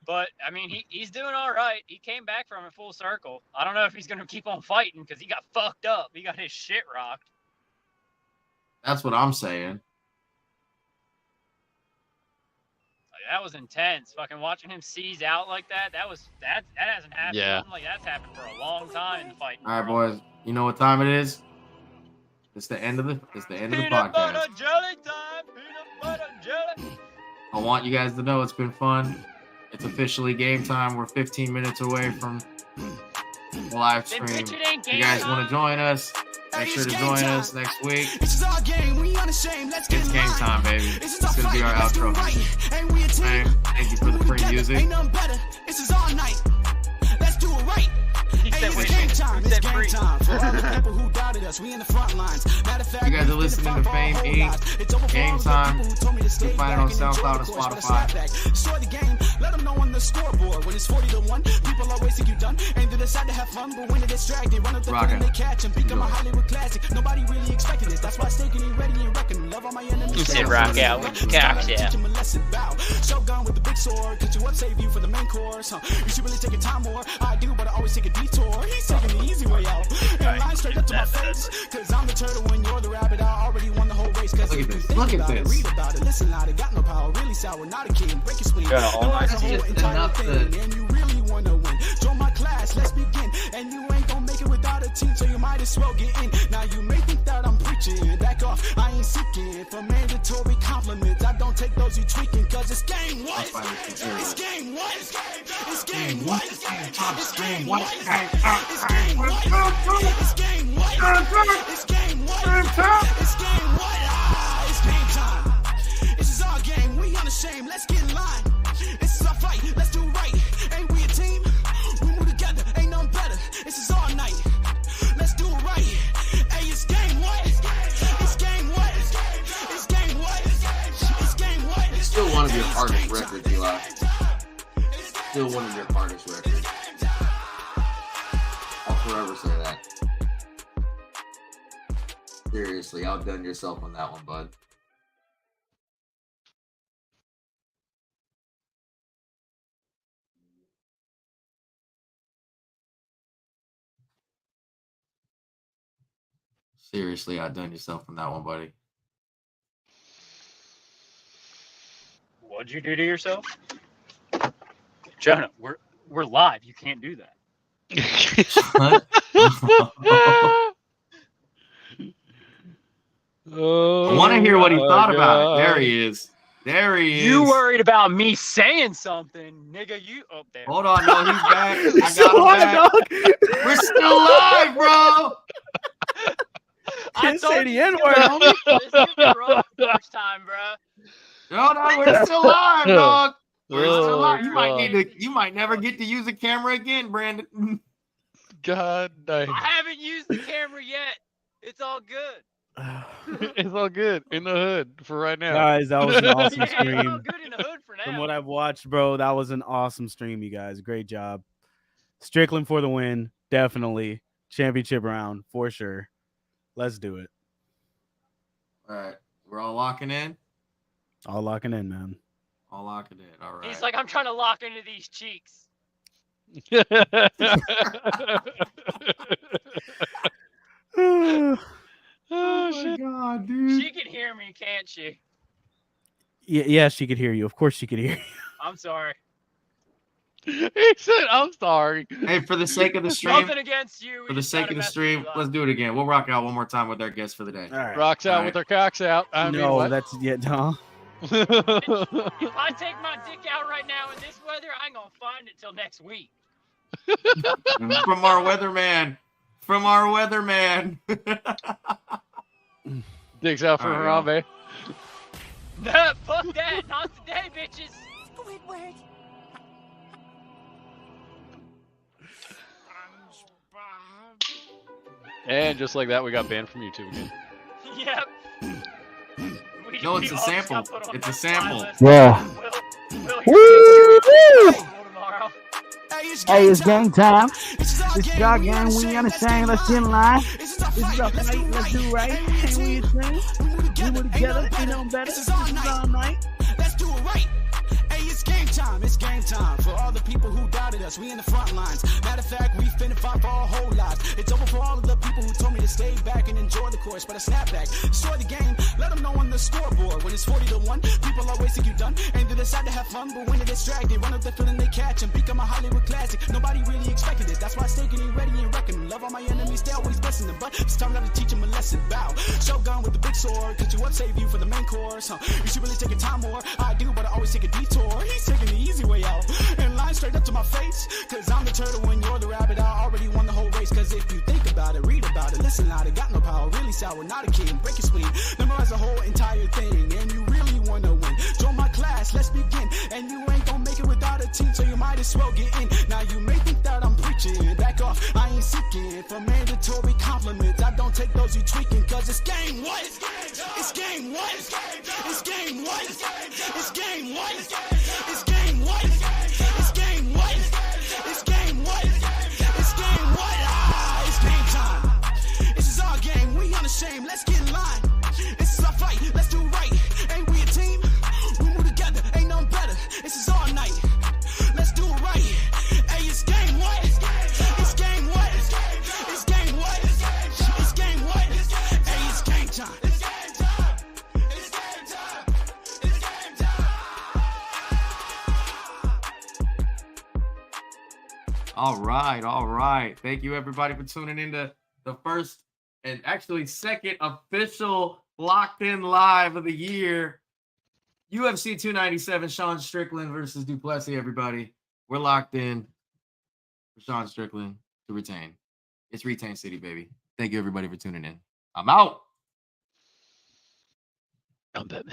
But, I mean, he's doing all right. He came back from it full circle. I don't know if he's going to keep on fighting because he got fucked up. He got his shit rocked. That's what I'm saying. Like, that was intense. Fucking watching him seize out like that, that hasn't happened. Yeah. Like, that's happened for a long time in the fighting. All right, boys. You know what time it is? It's the end of the Peanut podcast. butter jelly time. Peanut butter jelly. I want you guys to know it's been fun. It's officially game time. We're 15 minutes away from the live stream. Then bitch, it ain't If game you guys time. want to join us, make sure to join us next week. This is our game. We unashamed. Let's get It's game live. time, baby. This is It's gonna be our fight. Let's do outro. it right. Ain't we a team? Hey, thank you for the We free together. music. Ain't nothing better. This is our night. Let's do it right. He Hey, said, it's wait a game minute. time. He It's said game free. time. For all the people who doubted us, we in the front lines. Matter of fact, You guys are we listening did to the fight Fame for our Inc. whole lives. It's over for Game all the time. people who told me to stay You can find it back on and enjoy SoundCloud the and course, but a Spotify. slapback. Start the game. Let them know on the scoreboard. When it's 40-1, people always think you done. And they decide to have fun, but when they distract, they run up the Rock field and it. they catch and become a Hollywood classic. Nobody really expected this. That's why staking it ready and reckon. Love all my enemies. He said rock out with the cocks, yeah. Teach 'em a lesson, bow. Shogun with the big sword. Cut you up, save you for the main course. You should really take your time more. I do, but I always take a detour. He's taking the easy way out. And line straight up to my face. Cause I'm the turtle when you're the rabbit. I already won the whole race. Cause Look if at you this. think Look at about it, this. read about it, listen loud. It got no power. Really sour. Not a king. Break your spleen. Got all No, my it's a whole shit. entire Enough thing. to- And you really wanna win. Join my class. Let's begin. And you ain't gonna make it without a team. So you might as well get in. Now you may think that I'm preaching. Back off. I ain't seeking for mandatory compliments. I don't take those you tweaking. Cause it's game one. I'll find this in It's here. game one. It's game one. It's game one. It's game What? one. It's game one. It's game one. It's game one. It's game one. Ah, it's game time. This is our game. We unashamed. Let's get in line. This is our fight. Let's do it right. Ain't we a team? We move together. Ain't nothing better. This is our night. Let's do it right. Hey, it's game one. It's game one. It's game one. It's game one. Still one of your hardest records, Eli. Still one of your hardest records. I'll forever say that. Seriously, outdone yourself on that one, bud. Seriously, outdone yourself on that one, buddy. What'd you do to yourself? Jonah, we're live. You can't do that. I want to hear what he thought about it. There he is. There he is. You worried about me saying something, nigga. You up there? Hold on, no, he's back. I got Still him on, back. dog. We're still live, bro. Can't say told the you N-word, this homie. is gonna be rough first time, bro. No, we're still live, dog. We're still Oh, live. You might God. need to. You might never get to use a camera again, Brandon. God dang. I haven't used the camera yet. It's all good. It's all good in the hood for right now. Guys, that was an awesome Yeah, it's all stream. good in the hood for now. From what I've watched, bro, that was an awesome stream, you guys. Great job. Strickland for the win. Definitely. Championship round for sure. Let's do it. All right, we're all locking in. All locking in, man. All locking in. All right. He's like, I'm trying to lock into these cheeks. yeah, oh my god, dude. She can hear me, can't she? yeah, she could hear you. Of course she could hear you. I'm sorry. He said, "I'm sorry." Hey, for the sake of the stream, Nothing against you. we for the just sake gotta of the mess with stream, you, let's do it again. We'll rock out one more time with our guest for the day. All right. Rocks out Alright. with her cocks out. I mean, No, what? that's no. If I take my dick out right now in this weather, I ain't gonna find it till next week. From our weatherman. From our weatherman. Dicks out for Alright, Harambe. Nah, fuck that. Not today, bitches. Squidward. And just like that, we got banned from YouTube again. Yep. No, it's a all sample. got put on It's a that sample. list. Yeah. We'll hear you tomorrow. Hey, it's Hey, it's game time. This is our game. We ain't unashamed. Let's get in line. This is our fight. Let's do right. Ain't we a team? We were together. We know better. This is all night. Let's do it right. Hey, it's game time. It's game time. For all the people who doubted us, we in the front lines. Matter of fact, we finna fight for our whole lives. It's over for all of the people who told me to stay back and enjoy the course, but I snap back. Destroy the game. Let them know on the scoreboard. When it's 40-1, people always think you done. And they decide to have fun, but when they distract, they run up the field and they catch and become a Hollywood classic. Nobody really expected it. That's why I stay getting ready and reckon them. Love all my enemies, they always blessing them. But it's time to teach them a lesson. Bow. Shogun with the big sword. Cut you up, save you for the main course. You should really take your time more. I do, but I always take a detour. He's taking the easy way out. And line straight up to my face. Cause I'm the turtle when you're the rabbit. I already won the whole race. Cause if you think about it, read about it, listen loud, it got no power. Really sour, not a king. Break your spleen. Memorize the whole entire thing. And you really wanna win. Join my class, let's begin. And you ain't gonna make it without a team, so you might as well get in. Now you may think that I'm preaching. Back off, I ain't seeking for mandatory compliments. I don't take those you tweaking. Cause it's game what? It's game what? It's game what? It's game what? It's game what? It's game what? It's game what? It's game what? Ah, it's game time. This is our game. We unashamed. Let's get in line. This is our fight. Let's do right. Ain't we a team? We move together. Ain't nothing better. This is our night. Let's do it right. Hey, it's game what? It's game what? It's game what? It's game what? Hey, it's game time. It's game time. It's game time. It's game time. All right, all right. Thank you everybody for tuning into the first and actually second official Locked In Live of the year. UFC 297, Sean Strickland versus Duplessis, everybody. We're locked in for Sean Strickland to retain. It's Retain City, baby. Thank you everybody for tuning in. I'm out. I'm Batman.